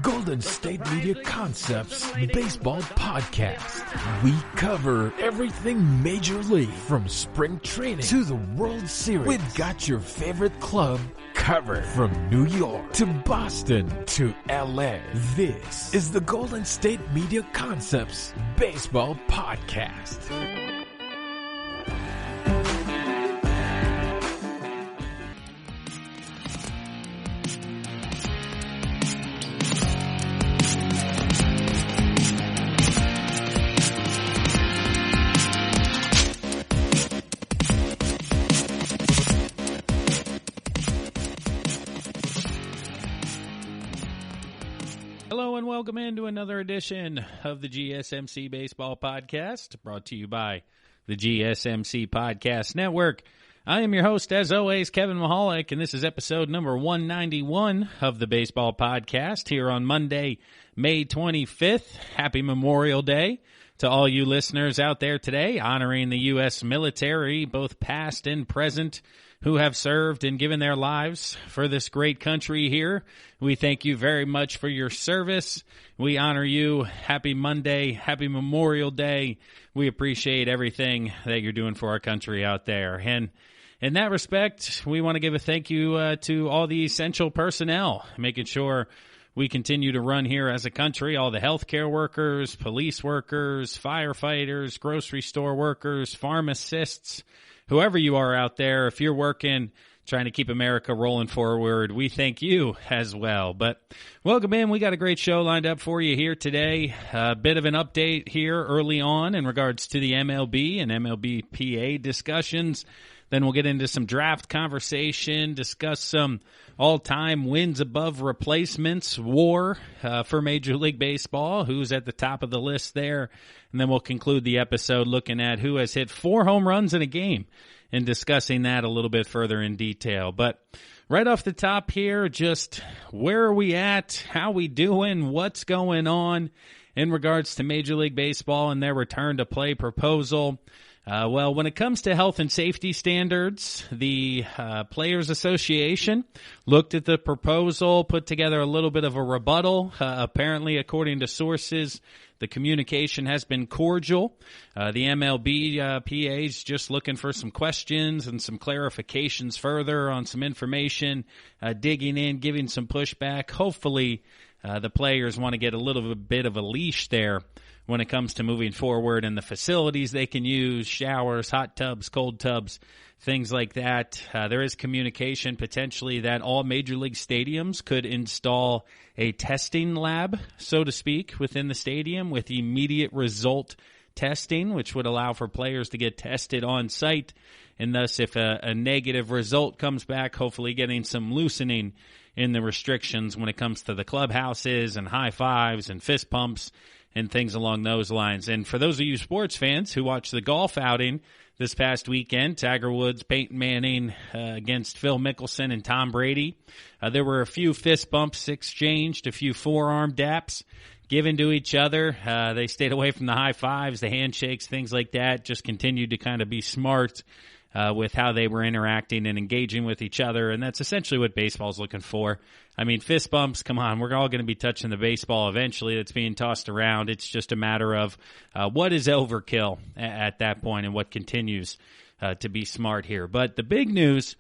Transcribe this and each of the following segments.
Golden State Media Concepts Baseball Podcast. We cover everything Major League, from spring training to the World Series. We've got your favorite club covered, from New York to Boston to LA. This is the Golden State Media Concepts Baseball Podcast. Hello and welcome into another edition of the GSMC Baseball Podcast, brought to you by the GSMC Podcast Network. I am your host, as always, Kevin Mahalik, and this is episode number 191 of the Baseball Podcast here on Monday, May 25th. Happy Memorial Day to all you listeners out there today, honoring the U.S. military, both past and present, who have served and given their lives for this great country here. We thank you very much for your service. We honor you. Happy Monday. Happy Memorial Day. We appreciate everything that you're doing for our country out there. And in that respect, we want to give a thank you to all the essential personnel, making sure we continue to run here as a country, all the healthcare workers, police workers, firefighters, grocery store workers, pharmacists, whoever you are out there. If you're working, trying to keep America rolling forward, we thank you as well. But welcome in. We got a great show lined up for you here today. A bit of an update here early on in regards to the MLB and MLBPA discussions. Then we'll get into some draft conversation, discuss some all-time wins above replacements war for Major League Baseball, who's at the top of the list there. And then we'll conclude the episode looking at who has hit 4 home runs in a game and discussing that a little bit further in detail. But right off the top here, just where are we at, how we doing, what's going on in regards to Major League Baseball and their return to play proposal. Well, when it comes to health and safety standards, the Players Association looked at the proposal, put together a little bit of a rebuttal. Apparently, according to sources, the communication has been cordial. The MLB PA is just looking for some questions and some clarifications further on some information, digging in, giving some pushback. Hopefully, the players want to get a little bit of a leash there when it comes to moving forward and the facilities they can use, showers, hot tubs, cold tubs, things like that. There is communication potentially that all major league stadiums could install a testing lab, so to speak, within the stadium with immediate result testing, which would allow for players to get tested on site. And thus, if a negative result comes back, hopefully getting some loosening in the restrictions when it comes to the clubhouses and high fives and fist pumps and things along those lines. And for those of you sports fans who watched the golf outing this past weekend, Tiger Woods, Peyton Manning against Phil Mickelson and Tom Brady, there were a few fist bumps exchanged, a few forearm daps given to each other. They stayed away from the high fives, the handshakes, things like that, just continued to kind of be smart with how they were interacting and engaging with each other, and that's essentially what baseball's looking for. I mean, fist bumps, come on, we're all going to be touching the baseball eventually that's being tossed around. It's just a matter of what is overkill at that point and what continues to be smart here. But the big news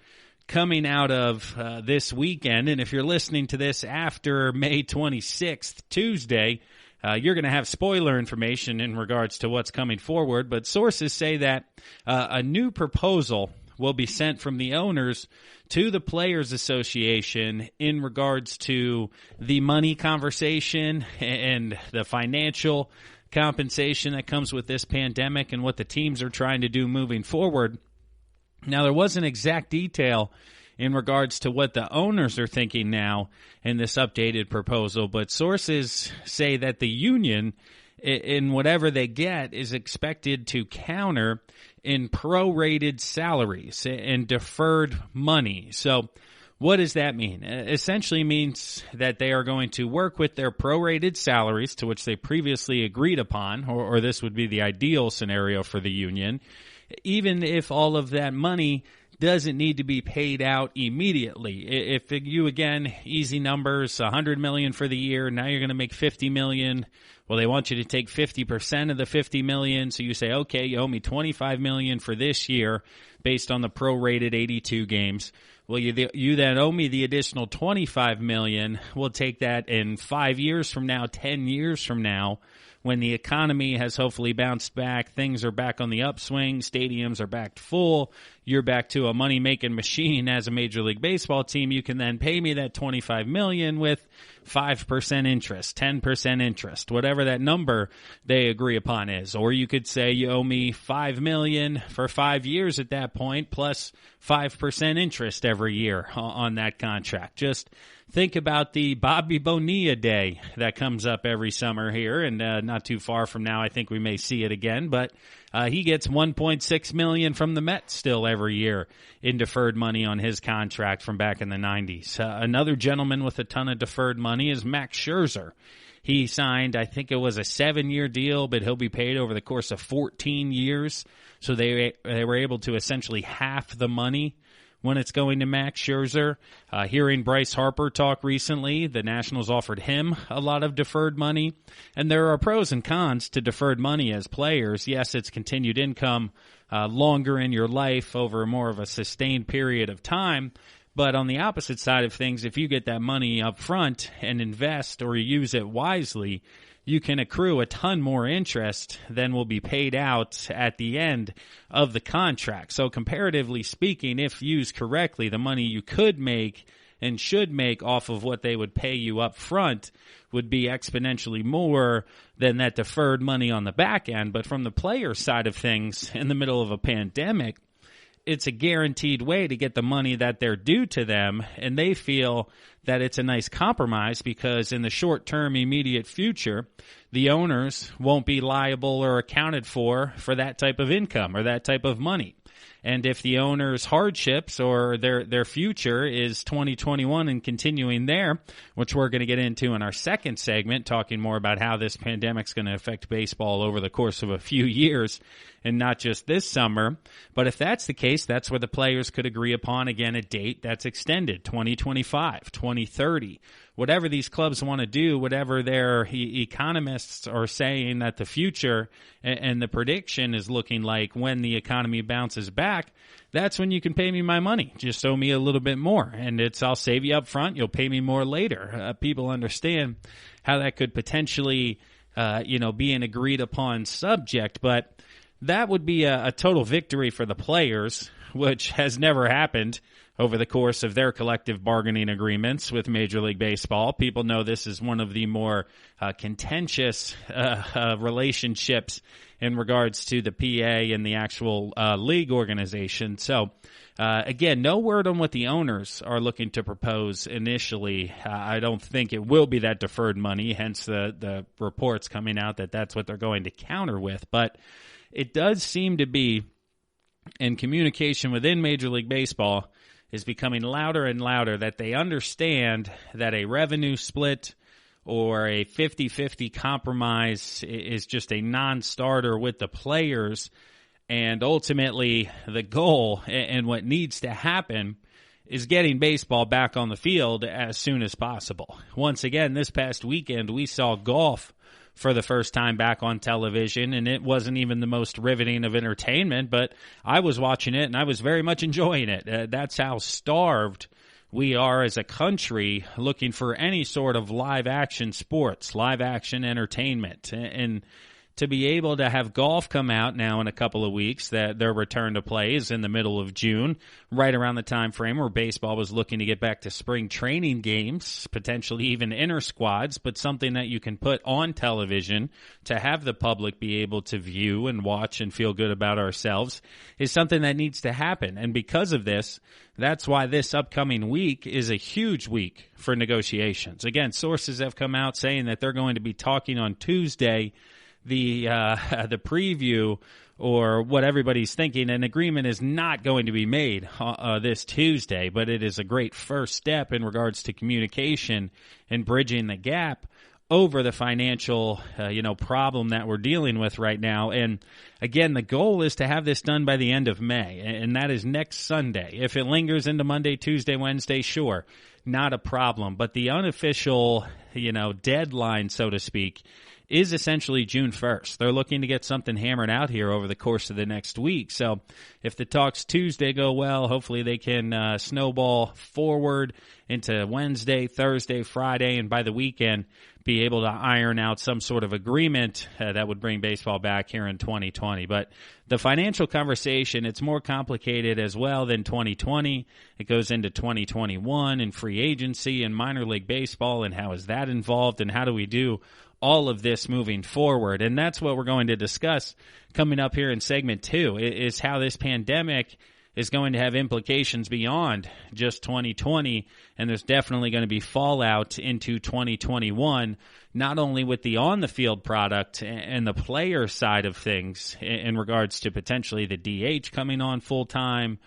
coming out of this weekend, and if you're listening to this after May 26th, Tuesday, you're going to have spoiler information in regards to what's coming forward, but sources say that a new proposal will be sent from the owners to the Players Association in regards to the money conversation and the financial compensation that comes with this pandemic and what the teams are trying to do moving forward. Now, there wasn't exact detail in regards to what the owners are thinking now in this updated proposal, but sources say that the union, in whatever they get, is expected to counter in prorated salaries and deferred money. So what does that mean? It essentially means that they are going to work with their prorated salaries, to which they previously agreed upon, or this would be the ideal scenario for the union, even if all of that money doesn't need to be paid out immediately. If you, again, easy numbers, $100 million for the year, now you're going to make $50 million. Well, they want you to take 50% of the $50 million, so you say, okay, you owe me $25 million for this year based on the prorated 82 games. Well, you then owe me the additional $25 million. We'll take that in 5 years from now, 10 years from now, when the economy has hopefully bounced back, things are back on the upswing, stadiums are back full, you're back to a money-making machine as a Major League Baseball team, you can then pay me that $25 million with 5% interest, 10% interest, whatever that number they agree upon is. Or you could say you owe me $5 million for 5 years at that point, plus 5% interest every year on that contract. Just think about the Bobby Bonilla Day that comes up every summer here, and not too far from now, I think we may see it again. But he gets $1.6 million from the Mets still every year in deferred money on his contract from back in the 90s. Another gentleman with a ton of deferred money is Max Scherzer. He signed, I think it was a 7-year deal, but he'll be paid over the course of 14 years. So they were able to essentially half the money when it's going to Max Scherzer. Hearing Bryce Harper talk recently, the Nationals offered him a lot of deferred money. And there are pros and cons to deferred money as players. Yes, it's continued income longer in your life over more of a sustained period of time. But on the opposite side of things, if you get that money up front and invest or use it wisely, you can accrue a ton more interest than will be paid out at the end of the contract. So comparatively speaking, if used correctly, the money you could make and should make off of what they would pay you up front would be exponentially more than that deferred money on the back end. But from the player side of things, in the middle of a pandemic, it's a guaranteed way to get the money that they're due to them, and they feel that it's a nice compromise because in the short-term immediate future, the owners won't be liable or accounted for that type of income or that type of money. And if the owner's hardships or their future is 2021 and continuing there, which we're going to get into in our second segment, talking more about how this pandemic's going to affect baseball over the course of a few years and not just this summer. But if that's the case, that's where the players could agree upon, again, a date that's extended, 2025, 2030. Whatever these clubs want to do, whatever their economists are saying that the future and the prediction is looking like when the economy bounces back, that's when you can pay me my money. Just owe me a little bit more. And I'll save you up front. You'll pay me more later. People understand how that could potentially, be an agreed upon subject. But that would be a total victory for the players, which has never happened over the course of their collective bargaining agreements with Major League Baseball. People know this is one of the more contentious relationships in regards to the PA and the actual league organization. So, again, no word on what the owners are looking to propose initially. I don't think it will be that deferred money, hence the reports coming out that that's what they're going to counter with. But it does seem to be, in communication within Major League Baseball, is becoming louder and louder that they understand that a revenue split or a 50-50 compromise is just a non-starter with the players. And ultimately, the goal and what needs to happen is getting baseball back on the field as soon as possible. Once again, this past weekend, we saw golf for the first time back on television, and it wasn't even the most riveting of entertainment, but I was watching it, and I was very much enjoying it. That's how starved we are as a country looking for any sort of live-action sports, live-action entertainment. And to be able to have golf come out now in a couple of weeks, that their return to play is in the middle of June, right around the time frame where baseball was looking to get back to spring training games, potentially even inter squads, but something that you can put on television to have the public be able to view and watch and feel good about ourselves is something that needs to happen. And because of this, that's why this upcoming week is a huge week for negotiations. Again, sources have come out saying that they're going to be talking on Tuesday the preview or what everybody's thinking. An agreement is not going to be made this Tuesday, but it is a great first step in regards to communication and bridging the gap over the financial, problem that we're dealing with right now. And again, the goal is to have this done by the end of May, and that is next Sunday. If it lingers into Monday, Tuesday, Wednesday, sure, not a problem. But the unofficial, deadline, so to speak, is essentially June 1st. They're looking to get something hammered out here over the course of the next week. So if the talks Tuesday go well, hopefully they can snowball forward into Wednesday, Thursday, Friday, and by the weekend be able to iron out some sort of agreement that would bring baseball back here in 2020. But the financial conversation, it's more complicated as well than 2020. It goes into 2021 and free agency and minor league baseball, and how is that involved, and how do we do all of this moving forward. And that's what we're going to discuss coming up here in segment 2, is how this pandemic is going to have implications beyond just 2020, and there's definitely going to be fallout into 2021, not only with the on-the-field product and the player side of things in regards to potentially the DH coming on full-time,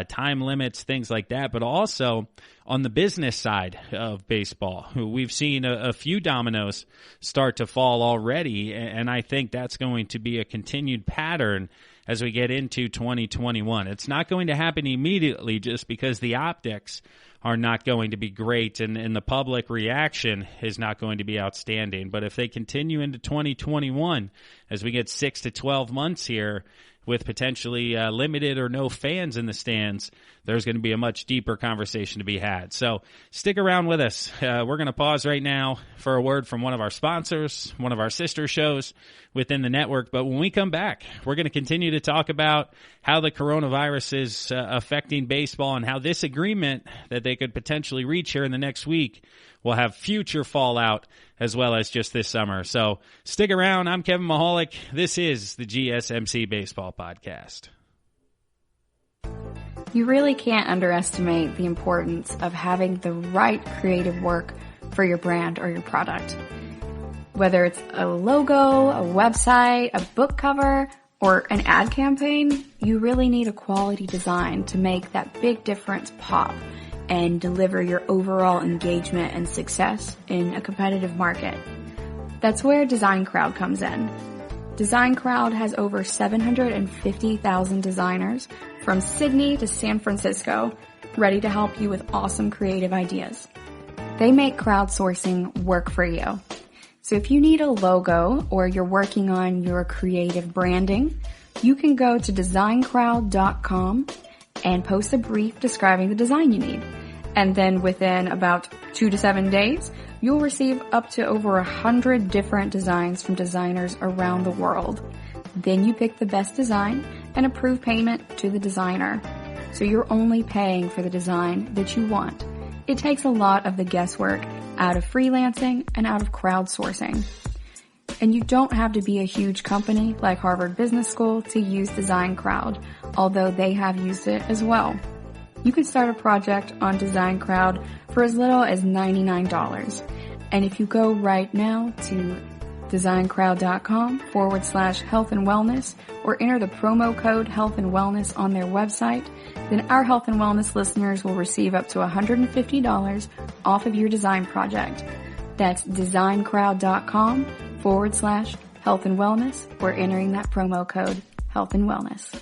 time limits, things like that, but also on the business side of baseball. We've seen a few dominoes start to fall already, and I think that's going to be a continued pattern as we get into 2021. It's not going to happen immediately just because the optics are not going to be great and the public reaction is not going to be outstanding. But if they continue into 2021, as we get 6 to 12 months here, with potentially limited or no fans in the stands, there's going to be a much deeper conversation to be had. So stick around with us. We're going to pause right now for a word from one of our sponsors, one of our sister shows within the network. But when we come back, we're going to continue to talk about how the coronavirus is affecting baseball and how this agreement that they could potentially reach here in the next week will have future fallout as well as just this summer. So stick around. I'm Kevin Mahalik. This is the GSMC Baseball Podcast. You really can't underestimate the importance of having the right creative work for your brand or your product. Whether it's a logo, a website, a book cover, or an ad campaign, you really need a quality design to make that big difference pop and deliver your overall engagement and success in a competitive market. That's where Design Crowd comes in. Design Crowd has over 750,000 designers from Sydney to San Francisco ready to help you with awesome creative ideas. They make crowdsourcing work for you. So if you need a logo or you're working on your creative branding, you can go to designcrowd.com and post a brief describing the design you need. And then within about 2 to 7 days, you'll receive up to over 100 different designs from designers around the world. Then you pick the best design and approve payment to the designer. So you're only paying for the design that you want. It takes a lot of the guesswork out of freelancing and out of crowdsourcing. And you don't have to be a huge company like Harvard Business School to use Design Crowd, although they have used it as well. You can start a project on Design Crowd for as little as $99. And if you go right now to designcrowd.com/health and wellness or enter the promo code health and wellness on their website, then our health and wellness listeners will receive up to $150 off of your design project. That's designcrowd.com/health and wellness or entering that promo code health and wellness.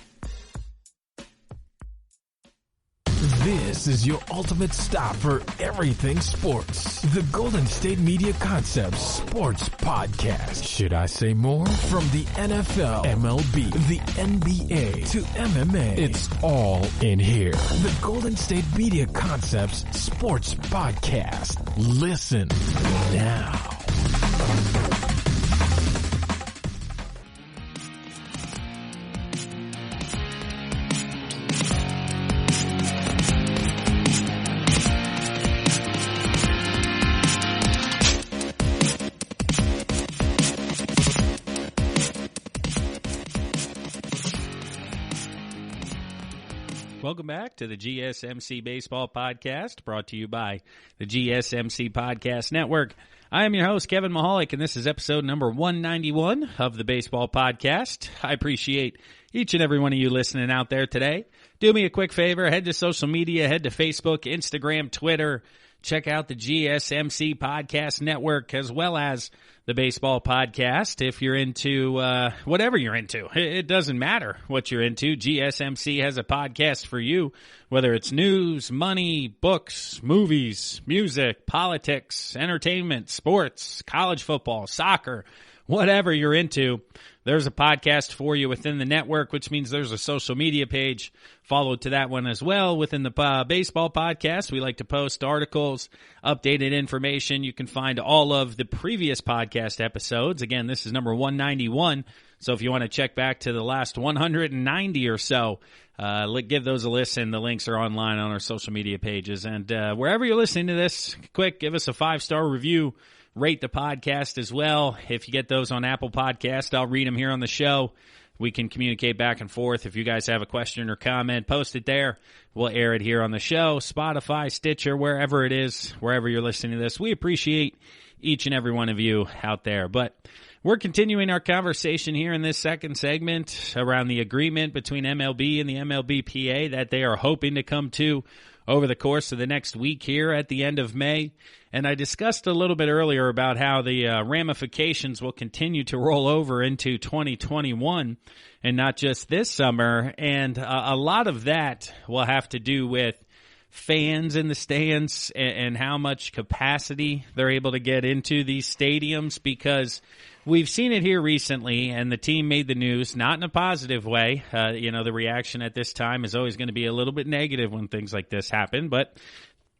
This is your ultimate stop for everything sports. The Golden State Media Concepts Sports Podcast. Should I say more? From the NFL, MLB, the NBA to MMA, it's all in here. The Golden State Media Concepts Sports Podcast. Listen now. Welcome back to the GSMC Baseball Podcast, brought to you by the GSMC Podcast Network. I am your host, Kevin Mahalik, and this is episode number 191 of the Baseball Podcast. I appreciate each and every one of you listening out there today. Do me a quick favor, head to social media, head to Facebook, Instagram, Twitter, check out the GSMC Podcast Network as well as the Baseball Podcast. If you're into whatever you're into, it doesn't matter what you're into. GSMC has a podcast for you, whether it's news, money, books, movies, music, politics, entertainment, sports, college football, soccer, whatever you're into. There's a podcast for you within the network, which means there's a social media page followed to that one as well. Within the Baseball Podcast, we like to post articles, updated information. You can find all of the previous podcast episodes. Again, this is number 191. So if you want to check back to the last 190 or so, give those a listen. The links are online on our social media pages. And wherever you're listening to this, quick, give us a 5-star review. Rate the podcast as well. If you get those on Apple Podcast, I'll read them here on the show. We can communicate back and forth. If you guys have a question or comment, post it there. We'll air it here on the show. Spotify, Stitcher, wherever it is, wherever you're listening to this. We appreciate each and every one of you out there. But we're continuing our conversation here in this second segment around the agreement between MLB and the MLBPA that they are hoping to come to over the course of the next week here at the end of May. And I discussed a little bit earlier about how the ramifications will continue to roll over into 2021 and not just this summer. And a lot of that will have to do with fans in the stands and how much capacity they're able to get into these stadiums, because we've seen it here recently, and the team made the news, not in a positive way. The reaction at this time is always going to be a little bit negative when things like this happen, but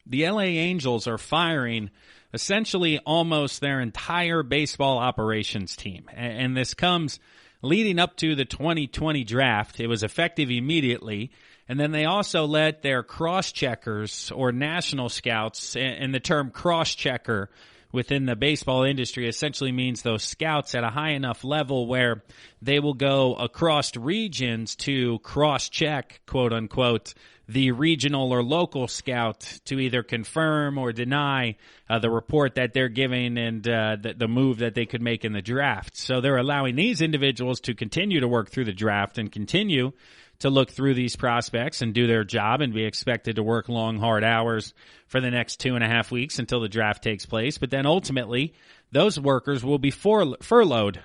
the LA Angels are firing essentially almost their entire baseball operations team, and this comes leading up to the 2020 draft. It was effective immediately. And then they also let their cross-checkers or national scouts, and the term cross-checker within the baseball industry essentially means those scouts at a high enough level where they will go across regions to cross-check, quote-unquote, the regional or local scout to either confirm or deny the report that they're giving and the move that they could make in the draft. So they're allowing these individuals to continue to work through the draft and continue to look through these prospects and do their job and be expected to work long, hard hours for the next 2.5 weeks until the draft takes place. But then ultimately, those workers will be furloughed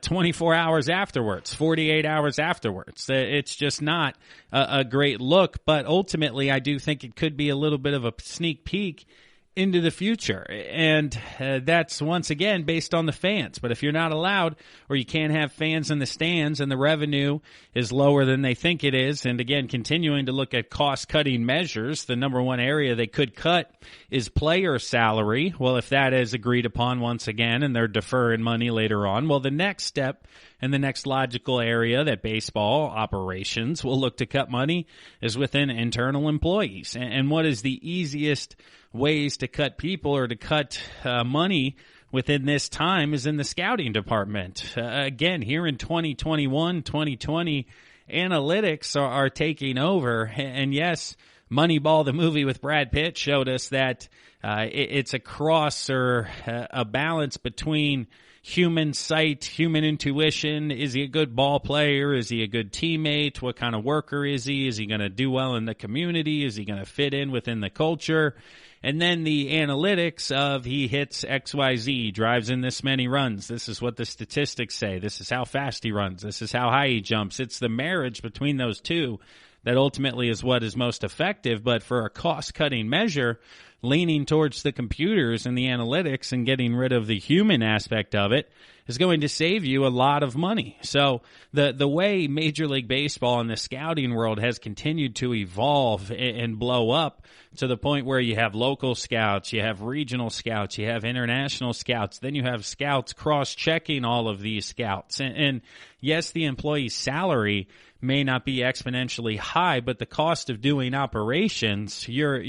24 hours afterwards, 48 hours afterwards. It's just not a great look, but ultimately I do think it could be a little bit of a sneak peek into the future. And that's once again based on the fans. But if you're not allowed or you can't have fans in the stands and the revenue is lower than they think it is, and again, continuing to look at cost-cutting measures, the number one area they could cut is player salary. Well, if that is agreed upon once again and they're deferring money later on, well, the next step and the next logical area that baseball operations will look to cut money is within internal employees. And what is the easiest ways to cut people or to cut money within this time is in the scouting department. Again, here in 2021, 2020, analytics are taking over. And yes, Moneyball, the movie with Brad Pitt, showed us that it's a cross or a balance between human sight, human intuition. Is he a good ball player? Is he a good teammate? What kind of worker is he? Is he going to do well in the community? Is he going to fit in within the culture? And then the analytics of he hits XYZ, drives in this many runs. This is what the statistics say. This is how fast he runs. This is how high he jumps. It's the marriage between those two that ultimately is what is most effective. But for a cost-cutting measure, leaning towards the computers and the analytics and getting rid of the human aspect of it is going to save you a lot of money. So the way Major League Baseball and the scouting world has continued to evolve and blow up to the point where you have local scouts, you have regional scouts, you have international scouts, then you have scouts cross-checking all of these scouts. And yes, the employee's salary may not be exponentially high, but the cost of doing operations, you're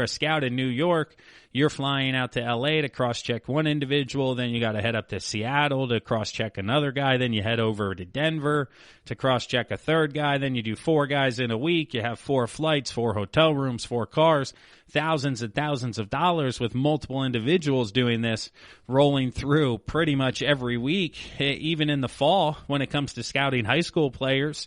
a scout in New York, you're flying out to LA to cross-check one individual, then you got to head up to Seattle to cross-check another guy, then you head over to Denver to cross-check a third guy, then you do 4 guys in a week, you have 4 flights, 4 hotel rooms, 4 cars, thousands and thousands of dollars with multiple individuals doing this, rolling through pretty much every week, even in the fall when it comes to scouting high school players.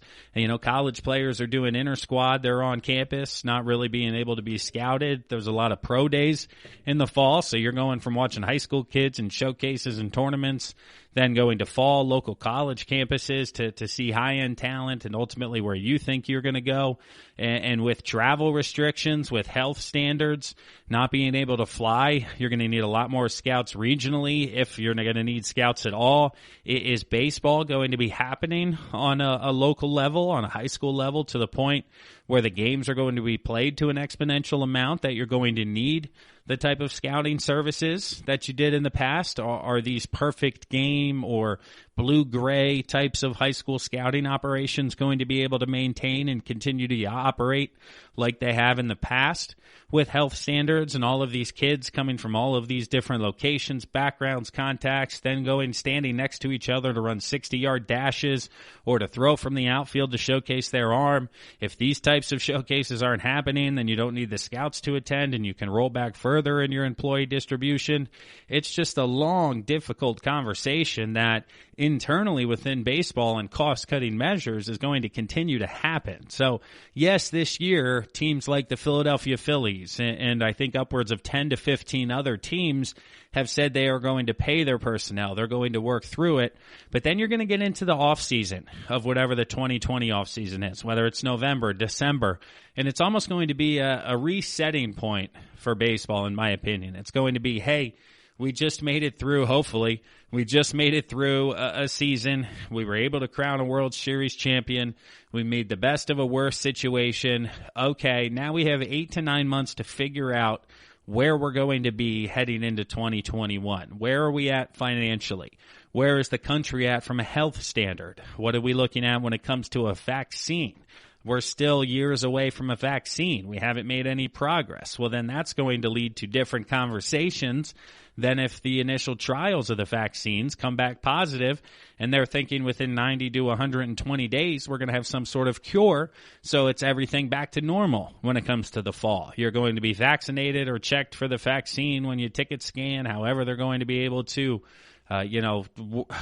College players are doing inter-squad. They're on campus, not really being able to be scouted. There's a lot of pro days in the fall, so you're going from watching high school kids and showcases and tournaments, then going to fall local college campuses to see high-end talent and ultimately where you think you're going to go. And with travel restrictions, with health standards, not being able to fly, you're going to need a lot more scouts regionally if you're going to need scouts at all. Is baseball going to be happening on a local level, on a high school level, to the point where the games are going to be played to an exponential amount that you're going to need the type of scouting services that you did in the past? Are these perfect game or blue-gray types of high school scouting operations going to be able to maintain and continue to operate like they have in the past with health standards and all of these kids coming from all of these different locations, backgrounds, contacts, then standing next to each other to run 60-yard dashes or to throw from the outfield to showcase their arm? If these types of showcases aren't happening, then you don't need the scouts to attend and you can roll back further in your employee distribution. It's just a long, difficult conversation that internally within baseball and cost-cutting measures is going to continue to happen. So, yes, this year, teams like the Philadelphia Phillies and I think upwards of 10 to 15 other teams have said they are going to pay their personnel. They're going to work through it. But then you're going to get into the offseason of whatever the 2020 offseason is, whether it's November, December. And it's almost going to be a resetting point for baseball, in my opinion. It's going to be, hey, we just made it through, hopefully. We just made it through a season. We were able to crown a World Series champion. We made the best of a worse situation. Okay, now we have 8 to 9 months to figure out where we're going to be heading into 2021. Where are we at financially? Where is the country at from a health standard? What are we looking at when it comes to a vaccine? We're still years away from a vaccine. We haven't made any progress. Well, then that's going to lead to different conversations than if the initial trials of the vaccines come back positive and they're thinking within 90 to 120 days we're going to have some sort of cure, so it's everything back to normal when it comes to the fall. You're going to be vaccinated or checked for the vaccine when you ticket scan, however they're going to be able to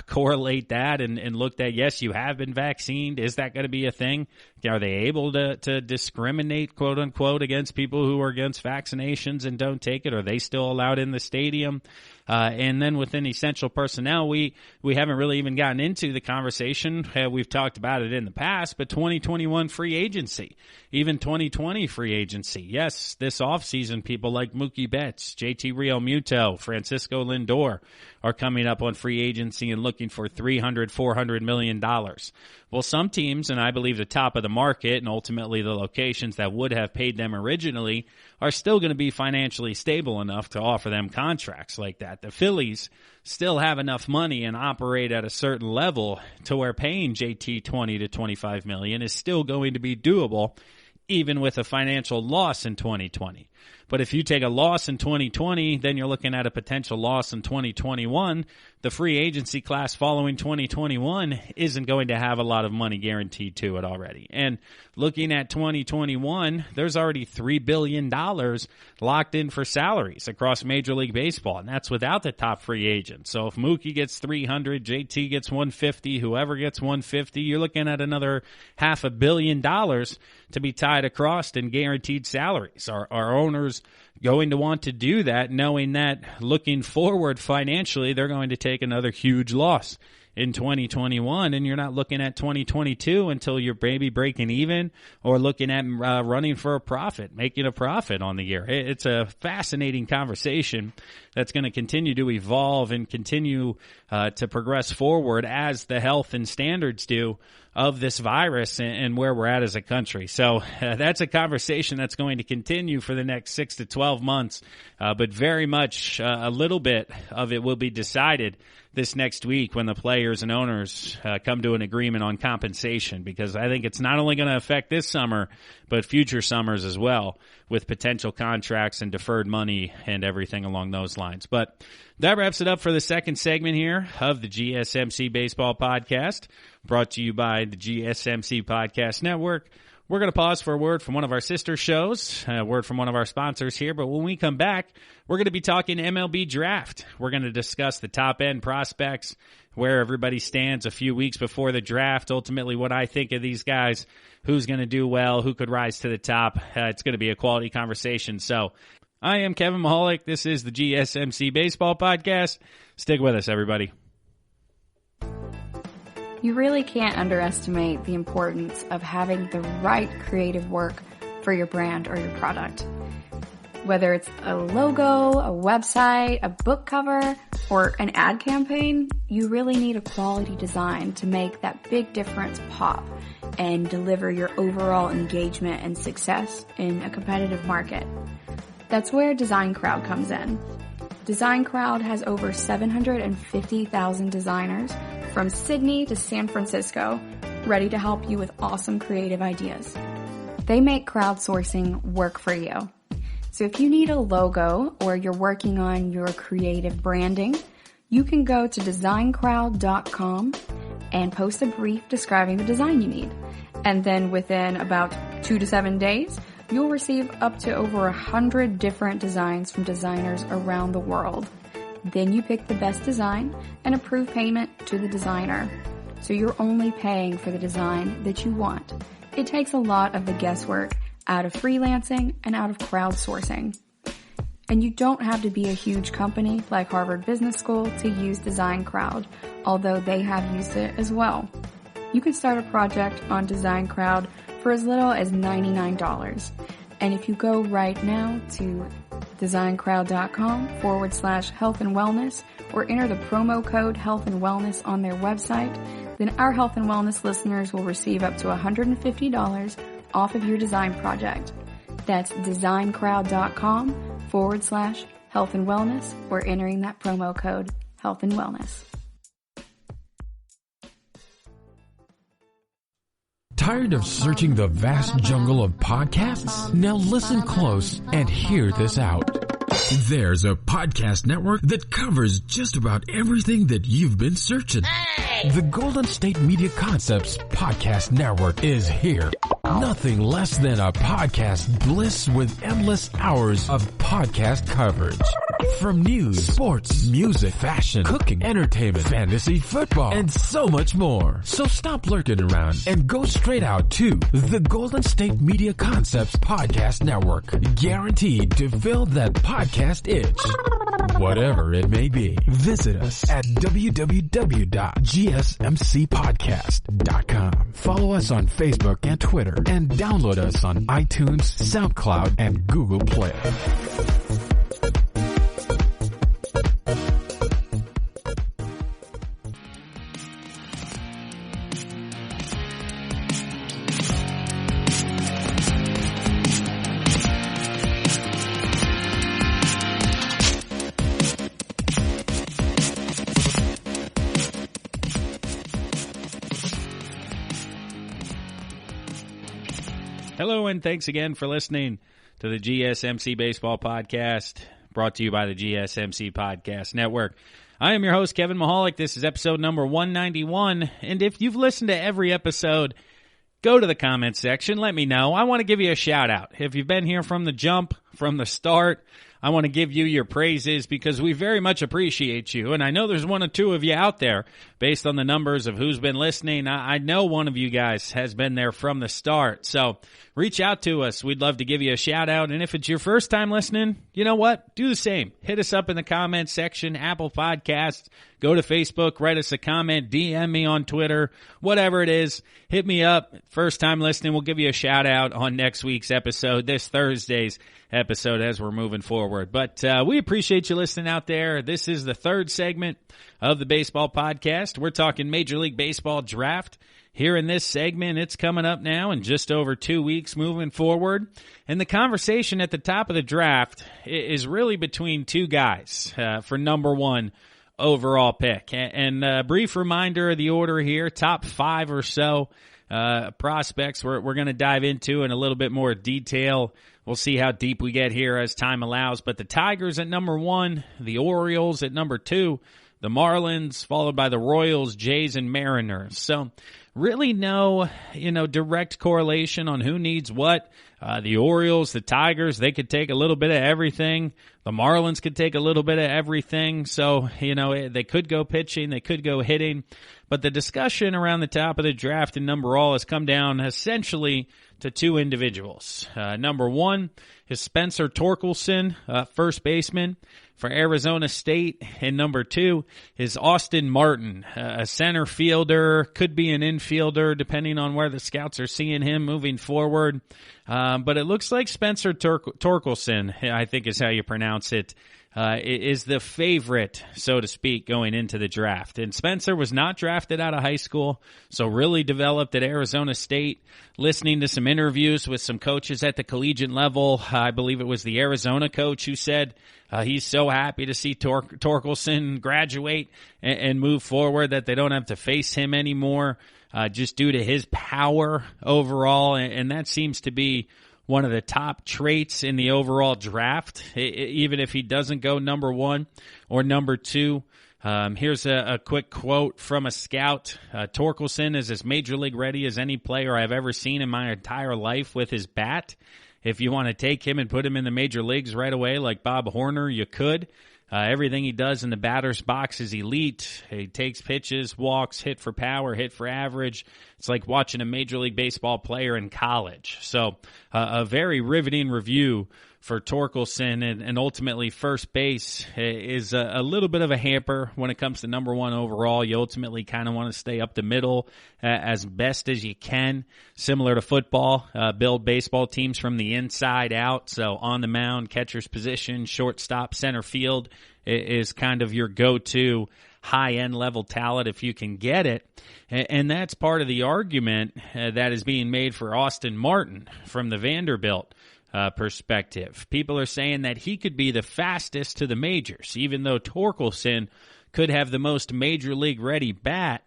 correlate that and look at, yes, you have been vaccinated. Is that going to be a thing? Are they able to discriminate, quote unquote, against people who are against vaccinations and don't take it? Are they still allowed in the stadium? And then within essential personnel, we haven't really even gotten into the conversation. We've talked about it in the past, but 2021 free agency, even 2020 free agency. Yes, this offseason, people like Mookie Betts, JT Realmuto, Francisco Lindor are coming up on free agency and looking for $300, $400 million. Well, some teams, and I believe the top of the market and ultimately the locations that would have paid them originally, are still going to be financially stable enough to offer them contracts like that. The Phillies still have enough money and operate at a certain level to where paying JT $20 to $25 million is still going to be doable, even with a financial loss in 2020. But if you take a loss in 2020, then you're looking at a potential loss in 2021. The free agency class following 2021 isn't going to have a lot of money guaranteed to it already. And looking at 2021, there's already $3 billion locked in for salaries across Major League Baseball, and that's without the top free agents. So if Mookie gets $300, JT gets $150, whoever gets $150, you're looking at another $500 million to be tied across in guaranteed salaries. Our owners going to want to do that, knowing that looking forward financially, they're going to take another huge loss in 2021, and you're not looking at 2022 until you're maybe breaking even or looking at running for a profit, making a profit on the year. It's a fascinating conversation that's going to continue to evolve and continue to progress forward as the health and standards do of this virus and where we're at as a country. So that's a conversation that's going to continue for the next 6 to 12 months, but very much a little bit of it will be decided this next week when the players and owners come to an agreement on compensation, because I think it's not only going to affect this summer, but future summers as well, with potential contracts and deferred money and everything along those lines. But that wraps it up for the second segment here of the GSMC Baseball Podcast, brought to you by the GSMC Podcast Network, We're going to pause for a word from one of our sister shows, a word from one of our sponsors here. But when we come back, we're going to be talking MLB draft. We're going to discuss the top-end prospects, where everybody stands a few weeks before the draft, ultimately what I think of these guys, who's going to do well, who could rise to the top. It's going to be a quality conversation. So I am Kevin Mahalik. This is the GSMC Baseball Podcast. Stick with us, everybody. You really can't underestimate the importance of having the right creative work for your brand or your product. Whether it's a logo, a website, a book cover, or an ad campaign, you really need a quality design to make that big difference pop and deliver your overall engagement and success in a competitive market. That's where Design Crowd comes in. Design Crowd has over 750,000 designers from Sydney to San Francisco, ready to help you with awesome creative ideas. They make crowdsourcing work for you. So if you need a logo or you're working on your creative branding, you can go to designcrowd.com and post a brief describing the design you need. And then within about 2 to 7 days, you'll receive up to over 100 different designs from designers around the world. Then you pick the best design and approve payment to the designer. So you're only paying for the design that you want. It takes a lot of the guesswork out of freelancing and out of crowdsourcing. And you don't have to be a huge company like Harvard Business School to use Design Crowd, although they have used it as well. You can start a project on Design Crowd for as little as $99. And if you go right now to designcrowd.com/health and wellness or enter the promo code health and wellness on their website, then our health and wellness listeners will receive up to $150 off of your design project. That's designcrowd.com/health and wellness or entering that promo code health and wellness. Tired of searching the vast jungle of podcasts? Now listen close and hear this out. There's a podcast network that covers just about everything that you've been searching. Hey! The Golden State Media Concepts Podcast Network is here. Nothing less than a podcast bliss with endless hours of podcast coverage. From news, sports, music, fashion, cooking, entertainment, fantasy, football, and so much more. So stop lurking around and go straight out to the Golden State Media Concepts Podcast Network. Guaranteed to fill that podcast itch. Whatever it may be. Visit us at www.gsmcpodcast.com. Follow us on Facebook and Twitter and download us on iTunes, SoundCloud, and Google Play. Hello, and thanks again for listening to the GSMC Baseball Podcast, brought to you by the GSMC Podcast Network. I am your host, Kevin Mahalik. This is episode number 191, and if you've listened to every episode, go to the comments section. Let me know. I want to give you a shout-out. If you've been here from the jump, from the start, I want to give you your praises because we very much appreciate you. And I know there's one or two of you out there, based on the numbers of who's been listening. I know one of you guys has been there from the start. So reach out to us. We'd love to give you a shout out. And if it's your first time listening, you know what? Do the same. Hit us up in the comments section, Apple Podcasts. Go to Facebook, write us a comment, DM me on Twitter, whatever it is. Hit me up. First time listening, we'll give you a shout out on next week's episode, this Thursday's episode as we're moving forward. But we appreciate you listening out there. This is the third segment of the baseball podcast. We're talking Major League Baseball draft. Here in this segment, it's coming up now in just over 2 weeks moving forward. And the conversation at the top of the draft is really between two guys for number one overall pick. And a brief reminder of the order here, top five or so prospects we're going to dive into in a little bit more detail. We'll see how deep we get here as time allows. But the Tigers at number one, the Orioles at number two, the Marlins, followed by the Royals, Jays, and Mariners. So really no, direct correlation on who needs what. The Orioles, the Tigers, they could take a little bit of everything. The Marlins could take a little bit of everything. So, they could go pitching, they could go hitting. But the discussion around the top of the draft and number all has come down essentially to two individuals. Number one is Spencer Torkelson, first baseman for Arizona State, and number two is Austin Martin, a center fielder, could be an infielder depending on where the scouts are seeing him moving forward. But it looks like Spencer Torkelson, I think is how you pronounce it, is the favorite, so to speak, going into the draft. And Spencer was not drafted out of high school, so really developed at Arizona State, listening to some interviews with some coaches at the collegiate level. I believe it was the Arizona coach who said he's so happy to see Torkelson graduate and move forward, that they don't have to face him anymore, just due to his power overall. And that seems to be one of the top traits in the overall draft, even if he doesn't go number one or number two. Here's a quick quote from a scout. Torkelson is as major league ready as any player I've ever seen in my entire life with his bat. If you want to take him and put him in the major leagues right away like Bob Horner, you could. Everything he does in the batter's box is elite. He takes pitches, walks, hit for power, hit for average. It's like watching a Major League Baseball player in college. So a very riveting review for Torkelson, and ultimately first base is a little bit of a hamper when it comes to number one overall. You ultimately kind of want to stay up the middle as best as you can. Similar to football, build baseball teams from the inside out. So on the mound, catcher's position, shortstop, center field is kind of your go-to high-end level talent if you can get it. And that's part of the argument that is being made for Austin Martin from the Vanderbilt perspective. People are saying that he could be the fastest to the majors. Even though Torkelson could have the most major league ready bat,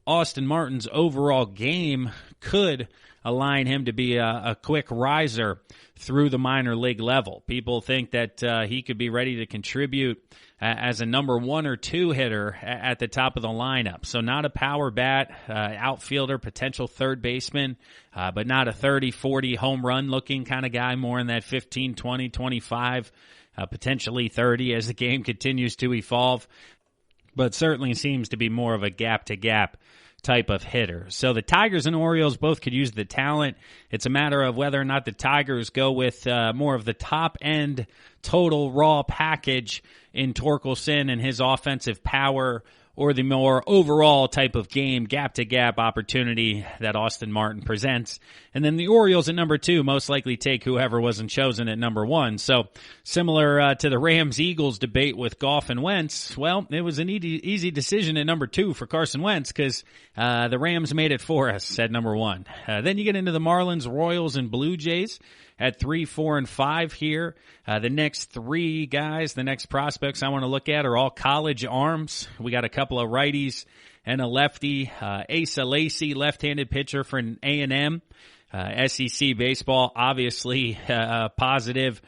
Austin Martin's overall game could align him to be a quick riser through the minor league level. People think that he could be ready to contribute as a number one or two hitter at the top of the lineup. So not a power bat, outfielder, potential third baseman, but not a 30, 40 home run looking kind of guy, more in that 15, 20, 25, potentially 30 as the game continues to evolve, but certainly seems to be more of a gap-to-gap type of hitter. So the Tigers and Orioles both could use the talent. It's a matter of whether or not the Tigers go with more of the top-end total raw package in Torkelson and his offensive power, or the more overall type of game, gap-to-gap opportunity that Austin Martin presents. And then the Orioles at number two most likely take whoever wasn't chosen at number one. So similar to the Rams-Eagles debate with Goff and Wentz, well, it was an easy decision at number two for Carson Wentz because the Rams made it for us at number one. Then you get into the Marlins, Royals, and Blue Jays at 3, 4, and 5 here. The next three guys, the next prospects I want to look at are all college arms. We got a couple of righties and a lefty. Asa Lacy, left-handed pitcher for an A&M. SEC baseball, obviously positive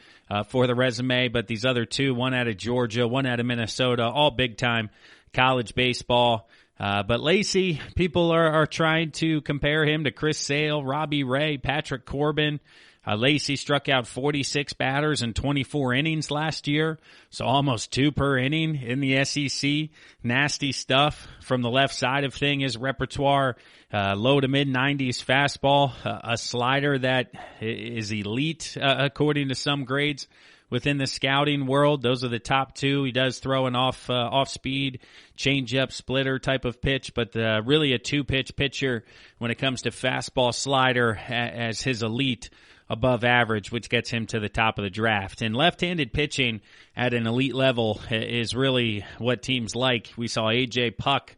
for the resume, but these other two, one out of Georgia, one out of Minnesota, all big-time college baseball. But Lacy, people are trying to compare him to Chris Sale, Robbie Ray, Patrick Corbin. Lacy struck out 46 batters in 24 innings last year, so almost 2 per inning in the SEC. Nasty stuff from the left side of thing. His repertoire, low to mid-90s fastball, a slider that is elite according to some grades within the scouting world. Those are the top two. He does throw an off-speed, change-up, splitter type of pitch, but really a two-pitch pitcher when it comes to fastball slider as his elite above average, which gets him to the top of the draft. And left-handed pitching at an elite level is really what teams like. We saw A.J. Puck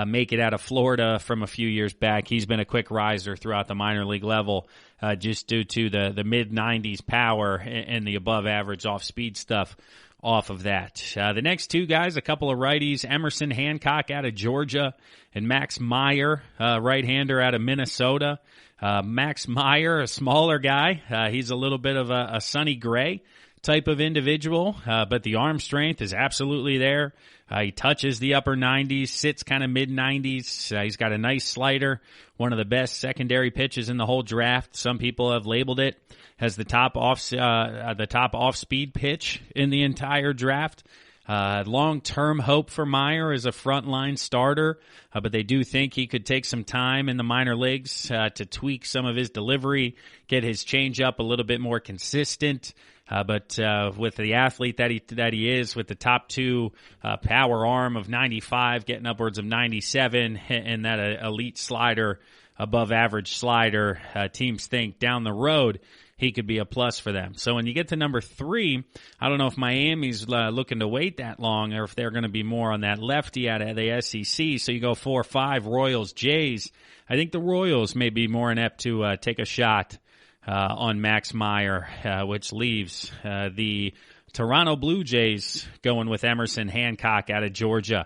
make it out of Florida from a few years back. He's been a quick riser throughout the minor league level just due to the mid-90s power and the above-average off-speed stuff off of that. The next two guys, a couple of righties, Emerson Hancock out of Georgia and Max Meyer, right-hander out of Minnesota. Max Meyer, a smaller guy. He's a little bit of a Sonny Gray type of individual, but the arm strength is absolutely there. He touches the upper 90s, sits kind of mid-90s. He's got a nice slider, one of the best secondary pitches in the whole draft. Some people have labeled it as the top off-speed pitch in the entire draft. Long-term hope for Meyer as a frontline starter, but they do think he could take some time in the minor leagues to tweak some of his delivery, get his changeup a little bit more consistent. But with the athlete that he is, with the top two power arm of 95, getting upwards of 97, and that elite slider, above average slider, teams think down the road he could be a plus for them. So when you get to number 3, I don't know if Miami's looking to wait that long or if they're going to be more on that lefty out of the SEC. So you go 4-5, Royals, Jays. I think the Royals may be more inept to take a shot on Max Meyer, which leaves the Toronto Blue Jays going with Emerson Hancock out of Georgia.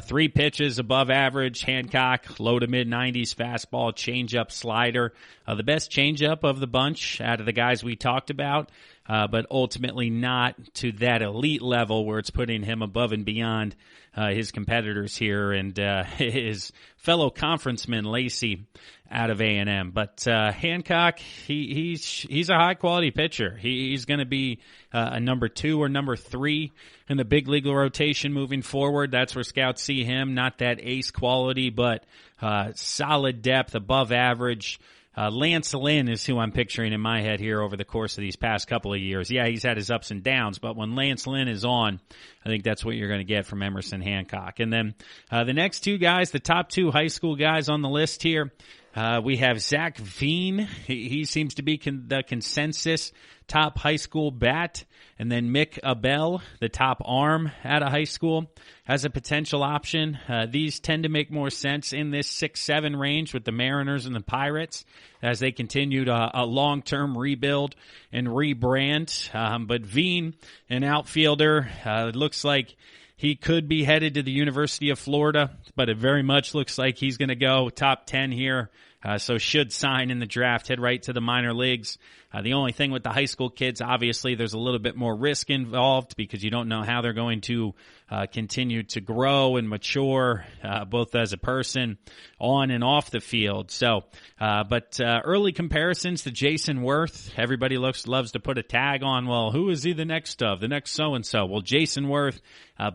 3 pitches above average. Hancock, low to mid-90s fastball, changeup, slider. The best changeup of the bunch out of the guys we talked about, but ultimately not to that elite level where it's putting him above and beyond his competitors here and his fellow conferenceman Lacey out of A&M. But Hancock, he's a high-quality pitcher. He's going to be a number 2 or number 3 in the big league rotation moving forward. That's where scouts see him. Not that ace quality, but solid depth, above average. Lance Lynn is who I'm picturing in my head here over the course of these past couple of years. Yeah, he's had his ups and downs, but when Lance Lynn is on, I think that's what you're going to get from Emerson Hancock. And then the next 2 guys, the top 2 high school guys on the list here, we have Zach Veen. He seems to be the consensus top high school bat. And then Mick Abel, the top arm out of high school, as a potential option. These tend to make more sense in this 6-7 range with the Mariners and the Pirates as they continue to a long-term rebuild and rebrand. But Veen, an outfielder, it looks like he could be headed to the University of Florida, but it very much looks like he's going to go top 10 here. So should sign in the draft, head right to the minor leagues. The only thing with the high school kids, obviously, there's a little bit more risk involved because you don't know how they're going to continue to grow and mature, both as a person on and off the field. So, but early comparisons to Jason Worth, everybody loves to put a tag on, well, who is he the next of? The next so-and-so. Well, Jason Worth,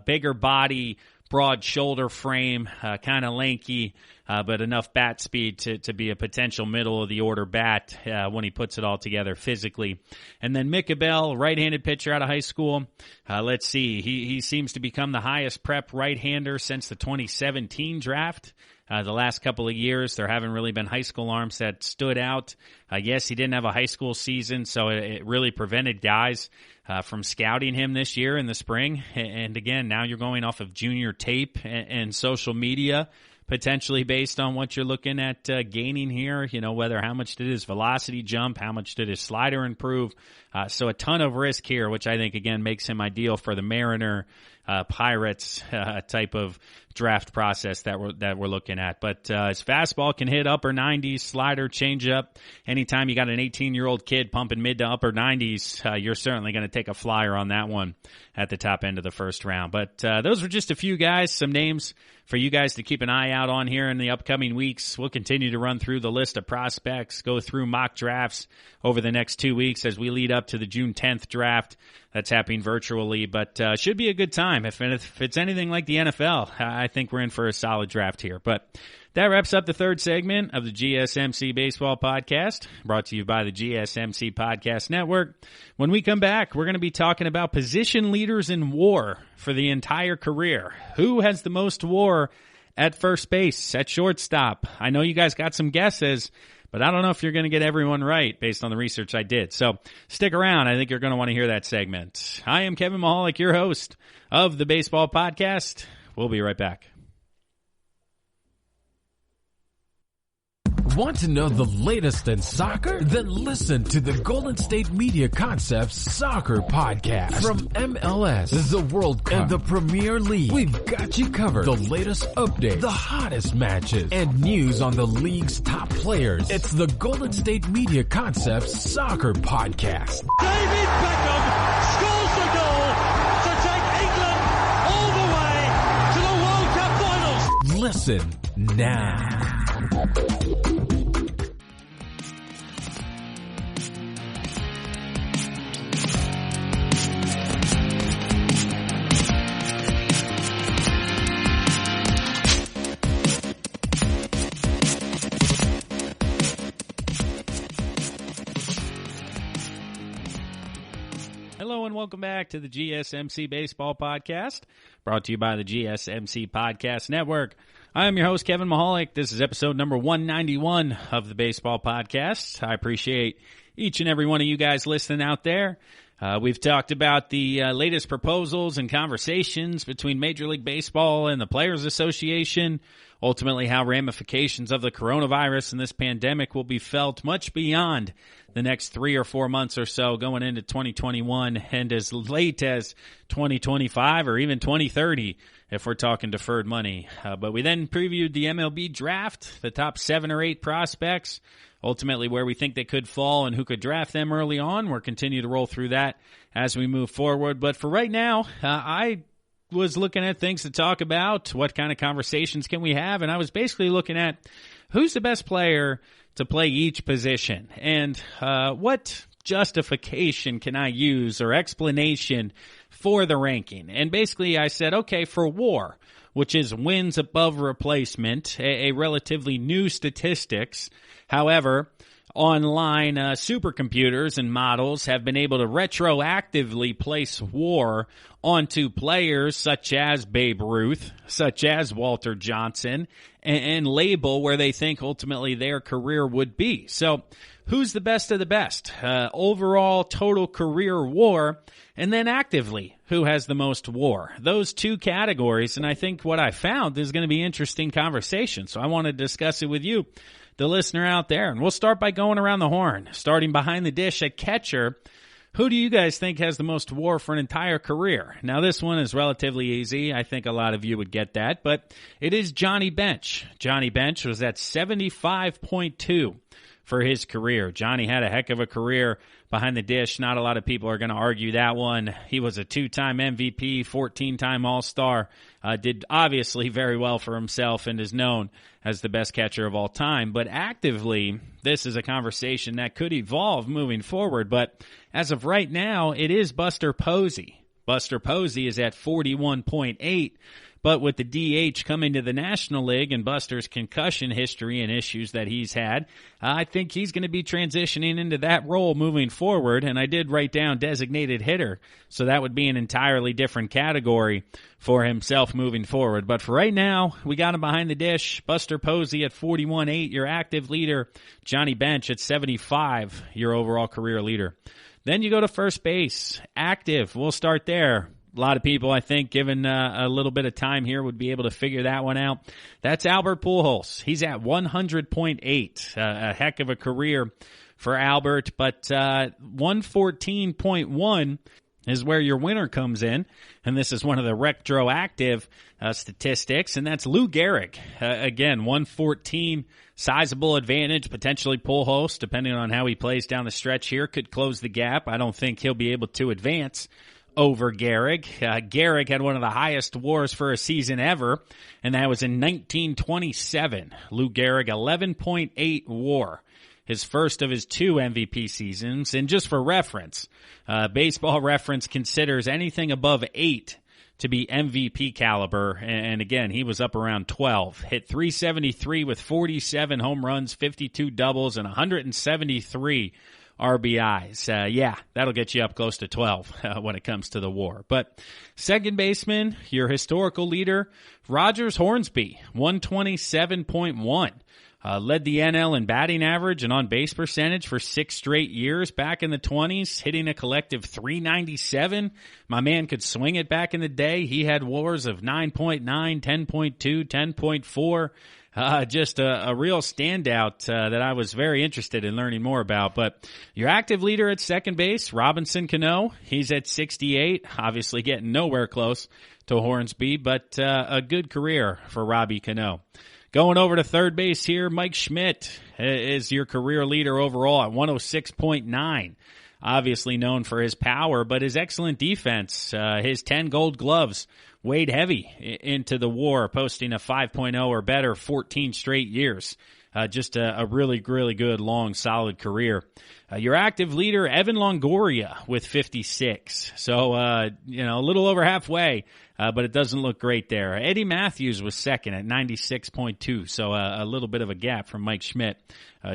bigger body, broad shoulder frame, kind of lanky, but enough bat speed to be a potential middle-of-the-order bat when he puts it all together physically. And then Mick Abel, right-handed pitcher out of high school. Let's see. He seems to become the highest prep right-hander since the 2017 draft. The last couple of years, there haven't really been high school arms that stood out. Yes, he didn't have a high school season, so it really prevented guys from scouting him this year in the spring. And again, now you're going off of junior tape and social media, potentially based on what you're looking at gaining here, whether how much did his velocity jump, how much did his slider improve. So a ton of risk here, which I think, again, makes him ideal for the Mariner Pirates type of draft process that we're looking at. But his fastball can hit upper 90s, slider, changeup. Anytime you got an 18-year-old kid pumping mid to upper 90s, you're certainly going to take a flyer on that one at the top end of the first round. But those were just a few guys, some names for you guys to keep an eye out on here in the upcoming weeks. We'll continue to run through the list of prospects, go through mock drafts over the next 2 weeks as we lead up to the June 10th draft that's happening virtually. But should be a good time. If it's anything like the NFL, I think we're in for a solid draft here. But that wraps up the third segment of the GSMC Baseball Podcast, brought to you by the GSMC Podcast Network. When we come back, we're going to be talking about position leaders in WAR for the entire career. Who has the most WAR at first base, at shortstop? I know you guys got some guesses, but I don't know if you're going to get everyone right based on the research I did. So stick around. I think you're going to want to hear that segment. I am Kevin Mahalik, your host of the Baseball Podcast. We'll be right back. Want to know the latest in soccer? Then listen to the Golden State Media Concepts Soccer Podcast. From MLS, the World Cup, and the Premier League, we've got you covered. The latest updates, the hottest matches, and news on the league's top players. It's the Golden State Media Concepts Soccer Podcast. David Beckham scores! Torkelson now. Hello and welcome back to the GSMC Baseball Podcast, brought to you by the GSMC Podcast Network. I am your host, Kevin Mahalik. This is episode number 191 of the Baseball Podcast. I appreciate each and every one of you guys listening out there. We've talked about the latest proposals and conversations between Major League Baseball and the Players Association, ultimately how ramifications of the coronavirus and this pandemic will be felt much beyond the next 3 or 4 months or so going into 2021 and as late as 2025 or even 2030 if we're talking deferred money. But we then previewed the MLB draft, the top 7 or 8 prospects, ultimately where we think they could fall and who could draft them early on. We'll continue to roll through that as we move forward. But for right now, I was looking at things to talk about, what kind of conversations can we have, and I was basically looking at who's the best player to play each position and what justification can I use or explanation for the ranking. And basically I said, okay, for WAR, which is wins above replacement, a relatively new statistics. However, online supercomputers and models have been able to retroactively place WAR onto players such as Babe Ruth, such as Walter Johnson, and label where they think ultimately their career would be. So who's the best of the best? Overall total career WAR, and then actively, who has the most WAR? Those two categories, and I think what I found is going to be interesting conversation. So I want to discuss it with you, the listener out there. And we'll start by going around the horn, starting behind the dish at catcher. Who do you guys think has the most WAR for an entire career? Now, this one is relatively easy. I think a lot of you would get that, but it is Johnny Bench. Johnny Bench was at 75.2 for his career. Johnny had a heck of a career behind the dish. Not a lot of people are going to argue that one. He was a 2-time MVP, 14-time All-Star, did obviously very well for himself and is known as the best catcher of all time. But actively, this is a conversation that could evolve moving forward. But as of right now, it is Buster Posey. Buster Posey is at 41.8. But with the DH coming to the National League and Buster's concussion history and issues that he's had, I think he's going to be transitioning into that role moving forward. And I did write down designated hitter, so that would be an entirely different category for himself moving forward. But for right now, we got him behind the dish. Buster Posey at 41.8, your active leader. Johnny Bench at 75, your overall career leader. Then you go to first base. Active, we'll start there. A lot of people, I think, given a little bit of time here, would be able to figure that one out. That's Albert Pujols. He's at 100.8. A heck of a career for Albert, but 114.1 is where your winner comes in, and this is one of the retroactive statistics, and that's Lou Gehrig. Again, 114, sizable advantage, potentially Pujols, depending on how he plays down the stretch here, could close the gap. I don't think he'll be able to advance over Gehrig. Gehrig had one of the highest WARs for a season ever, and that was in 1927. Lou Gehrig, 11.8 WAR, his first of his 2 MVP seasons. And just for reference, Baseball Reference considers anything above 8 to be MVP caliber, and again, he was up around 12. Hit 373 with 47 home runs, 52 doubles, and 173 RBIs. Yeah, that'll get you up close to 12 when it comes to the WAR. But second baseman, your historical leader, Rogers Hornsby, 127.1. Led the NL in batting average and on-base percentage for 6 straight years back in the 20s, hitting a collective 397. My man could swing it back in the day. He had WARs of 9.9, 10.2, 10.4. Just a real standout that I was very interested in learning more about. But your active leader at second base, Robinson Cano, he's at 68, obviously getting nowhere close to Hornsby, but a good career for Robbie Cano. Going over to third base here, Mike Schmidt is your career leader overall at 106.9. obviously known for his power, but his excellent defense, his 10 gold gloves weighed heavy into the WAR, posting a 5.0 or better 14 straight years. Just a really, really good, long, solid career. Your active leader, Evan Longoria, with 56. So, a little over halfway, but it doesn't look great there. Eddie Matthews was second at 96.2. So, a little bit of a gap from Mike Schmidt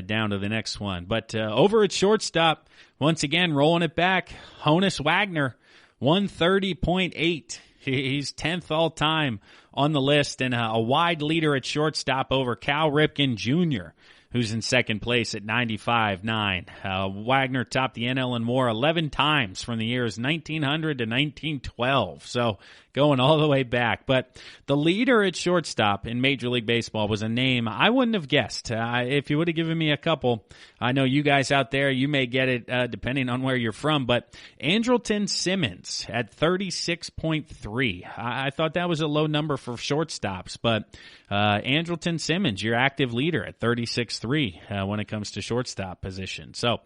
down to the next one. But over at shortstop, once again, rolling it back, Honus Wagner, 130.8. He's 10th all time on the list and a wide leader at shortstop over Cal Ripken Jr., who's in second place at 95.9. Wagner topped the NL and WAR 11 times from the years 1900 to 1912. So going all the way back. But the leader at shortstop in Major League Baseball was a name I wouldn't have guessed. If you would have given me a couple, I know you guys out there, you may get it depending on where you're from, but Andrelton Simmons at 36.3. I thought that was a low number for shortstops, but Andrelton Simmons, your active leader at 36.3 when it comes to shortstop position. So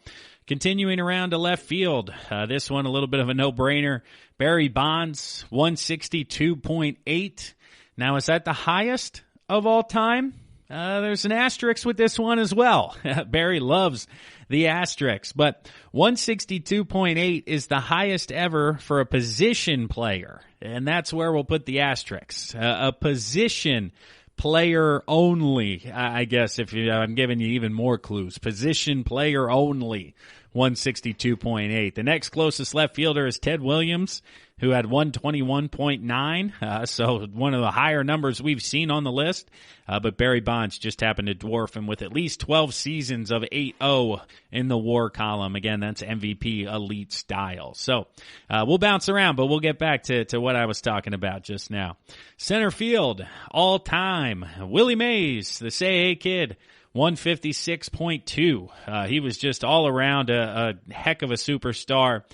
continuing around to left field, this one a little bit of a no-brainer. Barry Bonds, 162.8. Now, is that the highest of all time? There's an asterisk with this one as well. Barry loves the asterisks, but 162.8 is the highest ever for a position player, and that's where we'll put the asterisks. A position player only, I guess, I'm giving you even more clues. Position player only, 162.8. The next closest left fielder is Ted Williams, who had 121.9, so one of the higher numbers we've seen on the list. But Barry Bonds just happened to dwarf him with at least 12 seasons of 8-0 in the WAR column. Again, that's MVP elite style. So we'll bounce around, but we'll get back to what I was talking about just now. Center field, all time, Willie Mays, the Say Hey Kid, 156.2. He was just all around a heck of a superstar.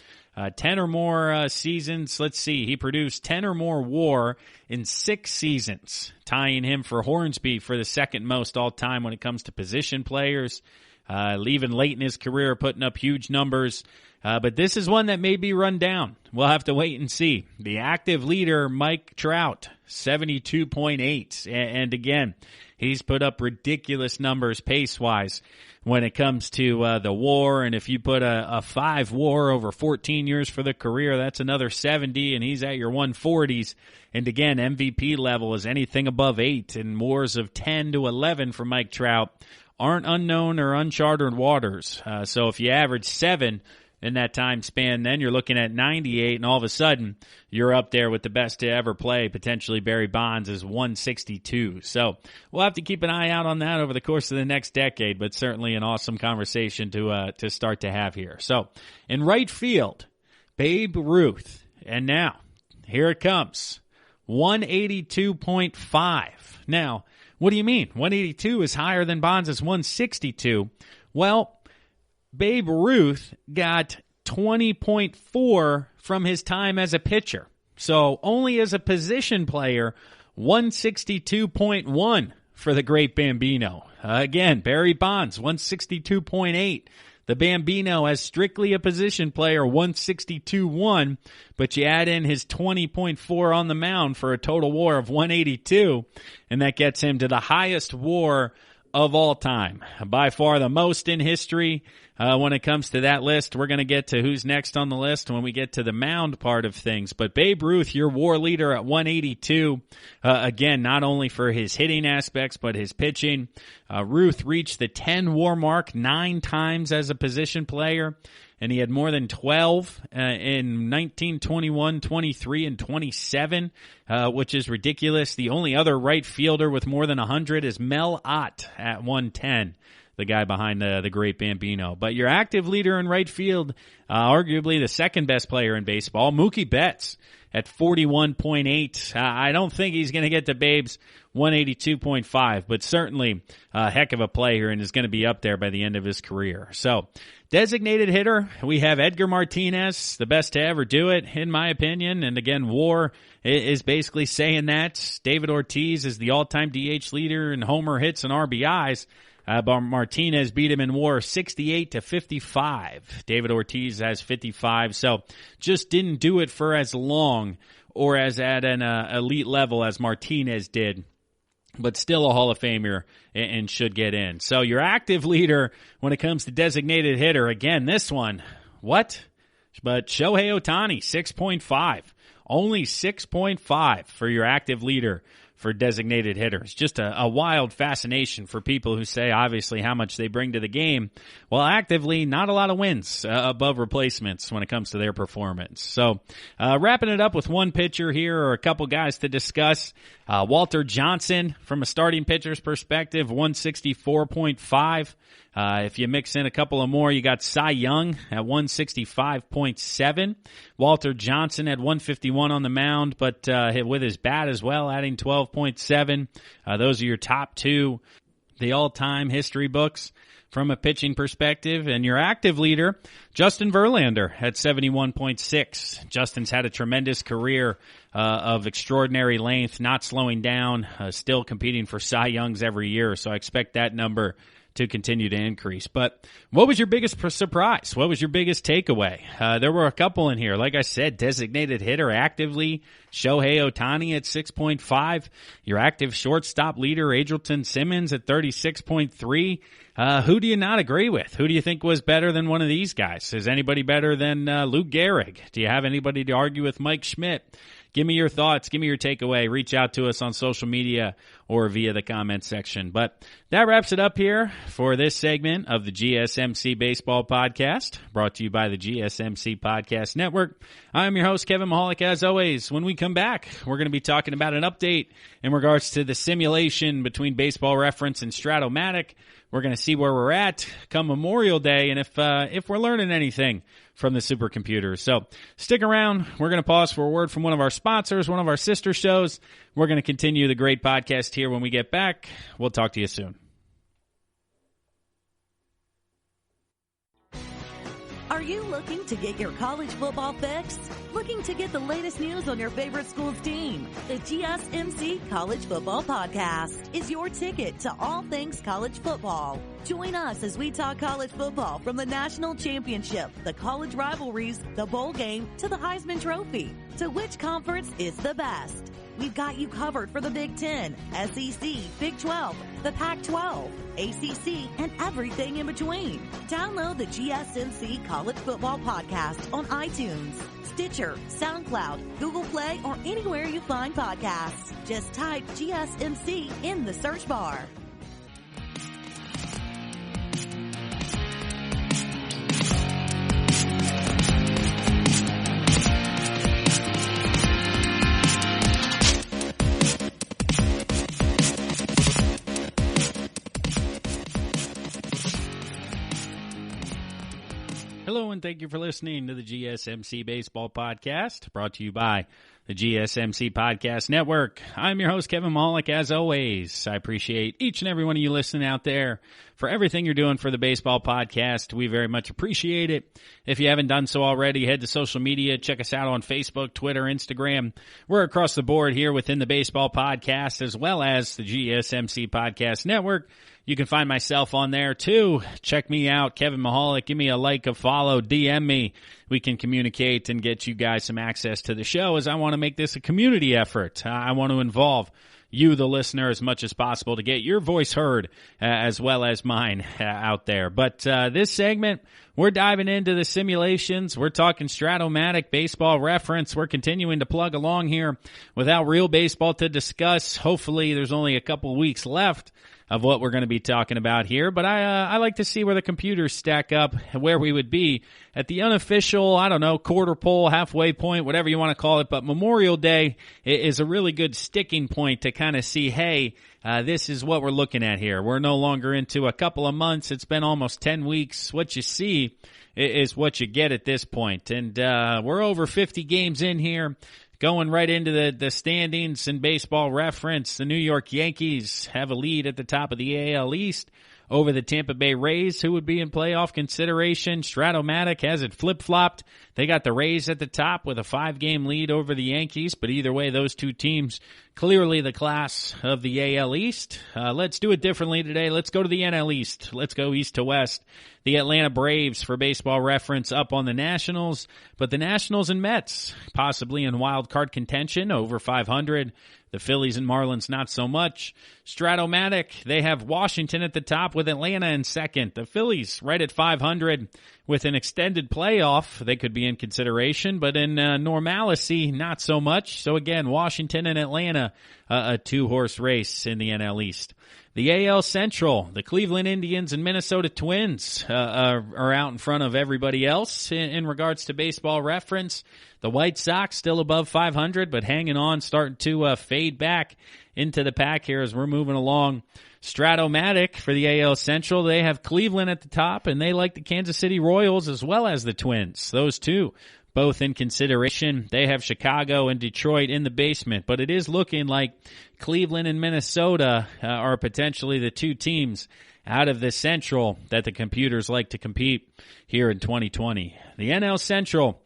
10 or more seasons. Let's see. He produced 10 or more WAR in 6 seasons, tying him for Hornsby for the second most all time when it comes to position players. Leaving late in his career, putting up huge numbers. But this is one that may be run down. We'll have to wait and see. The active leader, Mike Trout, 72.8. And again, he's put up ridiculous numbers pace-wise when it comes to the WAR. And if you put a 5 WAR over 14 years for the career, that's another 70, and he's at your 140s. And again, MVP level is anything above 8, and WARs of 10 to 11 for Mike Trout aren't unknown or uncharted waters. So if you average 7 in that time span, then you're looking at 98, and all of a sudden you're up there with the best to ever play. Potentially Barry Bonds is 162. So we'll have to keep an eye out on that over the course of the next decade, but certainly an awesome conversation to start to have here. So in right field, Babe Ruth, and now here it comes, 182.5. Now, what do you mean? 182 is higher than Bonds' 162. Well, Babe Ruth got 20.4 from his time as a pitcher. So only as a position player, 162.1 for the great Bambino. Again, Barry Bonds, 162.8. The Bambino, as strictly a position player, 162.1, but you add in his 20.4 on the mound for a total WAR of 182, and that gets him to the highest WAR of all time. By far the most in history. When it comes to that list, we're going to get to who's next on the list when we get to the mound part of things. But Babe Ruth, your WAR leader at 182. Again, not only for his hitting aspects, but his pitching. Ruth reached the 10 WAR mark 9 times as a position player, and he had more than 12 in 19, 21, 23, and 27, which is ridiculous. The only other right fielder with more than 100 is Mel Ott at 110. The guy behind the great Bambino. But your active leader in right field, arguably the second best player in baseball, Mookie Betts at 41.8. I don't think he's going to get to Babe's 182.5, but certainly a heck of a player and is going to be up there by the end of his career. So, designated hitter, we have Edgar Martinez, the best to ever do it, in my opinion. And again, WAR is basically saying that. David Ortiz is the all-time DH leader in homer hits and RBIs. Martinez beat him in WAR 68-55. David Ortiz has 55, so just didn't do it for as long or as at an elite level as Martinez did, but still a Hall of Famer and should get in. So your active leader when it comes to designated hitter, again, this one, what? But Shohei Ohtani, 6.5. Only 6.5 for your active leader for designated hitters. Just a wild fascination for people who say, obviously, how much they bring to the game. Well, actively, not a lot of wins above replacements when it comes to their performance. So, wrapping it up with one pitcher here or a couple guys to discuss. Walter Johnson, from a starting pitcher's perspective, 164.5. If you mix in a couple of more, you got Cy Young at 165.7. Walter Johnson at 151 on the mound, but with his bat as well, adding 12.7. Those are your top two, the all-time history books from a pitching perspective. And your active leader, Justin Verlander, at 71.6. Justin's had a tremendous career of extraordinary length, not slowing down, still competing for Cy Youngs every year, so I expect that number to continue to increase. But what was your biggest surprise? What was your biggest takeaway? There were a couple in here. Like I said, designated hitter actively, Shohei Ohtani at 6.5. Your active shortstop leader, Adrielton Simmons at 36.3. Who do you not agree with? Who do you think was better than one of these guys? Is anybody better than Lou Gehrig? Do you have anybody to argue with Mike Schmidt? Give me your thoughts. Give me your takeaway. Reach out to us on social media or via the comment section. But that wraps it up here for this segment of the GSMC Baseball Podcast, brought to you by the GSMC Podcast Network. I'm your host, Kevin Mahalik. As always, when we come back, we're going to be talking about an update in regards to the simulation between Baseball Reference and Stratomatic. We're going to see where we're at come Memorial Day and if we're learning anything from the supercomputers. So stick around. We're going to pause for a word from one of our sponsors, one of our sister shows. We're going to continue the great podcast here when we get back. We'll talk to you soon. Are you looking to get your college football fix? Looking to get the latest news on your favorite school's team? The GSMC College Football Podcast is your ticket to all things college football. Join us as we talk college football from the national championship, the college rivalries, the bowl game, to the Heisman Trophy. To which conference is the best? We've got you covered for the Big Ten, SEC, Big 12, the Pac-12, ACC, and everything in between. Download the GSMC College Football Podcast on iTunes, Stitcher, SoundCloud, Google Play, or anywhere you find podcasts. Just type GSMC in the search bar. Hello, and thank you for listening to the GSMC Baseball Podcast, brought to you by the GSMC Podcast Network. I'm your host, Kevin Mahalik. As always, I appreciate each and every one of you listening out there for everything you're doing for the Baseball Podcast. We very much appreciate it. If you haven't done so already, head to social media. Check us out on Facebook, Twitter, Instagram. We're across the board here within the Baseball Podcast, as well as the GSMC Podcast Network. You can find myself on there too. Check me out, Kevin Mahalik. Give me a like, a follow, DM me. We can communicate and get you guys some access to the show, as I want to make this a community effort. I want to involve you, the listener, as much as possible to get your voice heard, as well as mine out there. But this segment, we're diving into the simulations. We're talking Stratomatic, Baseball Reference. We're continuing to plug along here without real baseball to discuss. Hopefully there's only a couple weeks left of what we're going to be talking about here, but I like to see where the computers stack up and where we would be at the unofficial, I don't know, quarter pole, halfway point, whatever you want to call it. But Memorial Day is a really good sticking point to kind of see, hey, this is what we're looking at here. We're no longer into a couple of months. It's been almost 10 weeks. What you see is what you get at this point. And we're over 50 games in here. Going right into the standings in Baseball Reference, the New York Yankees have a lead at the top of the AL East over the Tampa Bay Rays, who would be in playoff consideration. Stratomatic has it flip-flopped. They got the Rays at the top with a 5-game lead over the Yankees, but either way, those two teams clearly the class of the AL East. Let's do it differently today. Let's go to the NL East. Let's go east to west. The Atlanta Braves, for Baseball Reference, up on the Nationals, but the Nationals and Mets possibly in wild card contention, over 500. The Phillies and Marlins, not so much. Stratomatic, they have Washington at the top with Atlanta in second. The Phillies right at 500 with an extended playoff. They could be in consideration, but in normalcy, not so much. So again, Washington and Atlanta, a two-horse race in the NL East. The AL Central, the Cleveland Indians and Minnesota Twins are out in front of everybody else in regards to Baseball Reference. The White Sox still above 500, but hanging on, starting to fade back into the pack here as we're moving along. Stratomatic for the AL Central, they have Cleveland at the top, and they like the Kansas City Royals as well as the Twins. Those two, both in consideration. They have Chicago and Detroit in the basement, but it is looking like Cleveland and Minnesota are potentially the two teams out of the Central that the computers like to compete here in 2020. The NL Central,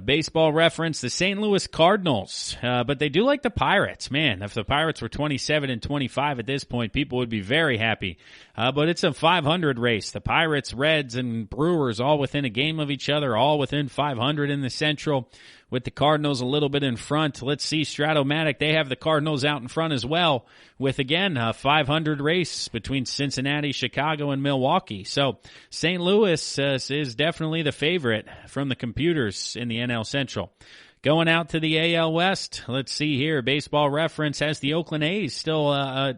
Baseball Reference, the St. Louis Cardinals, but they do like the Pirates. Man, if the Pirates were 27 and 25 at this point, people would be very happy. But it's a 500 race. The Pirates, Reds, and Brewers all within a game of each other, all within 500 in the Central, with the Cardinals a little bit in front. Let's see, Stratomatic, they have the Cardinals out in front as well, with, again, a 500 race between Cincinnati, Chicago, and Milwaukee. So St. Louis is definitely the favorite from the computers in the NL Central. Going out to the AL West, let's see here. Baseball Reference has the Oakland A's still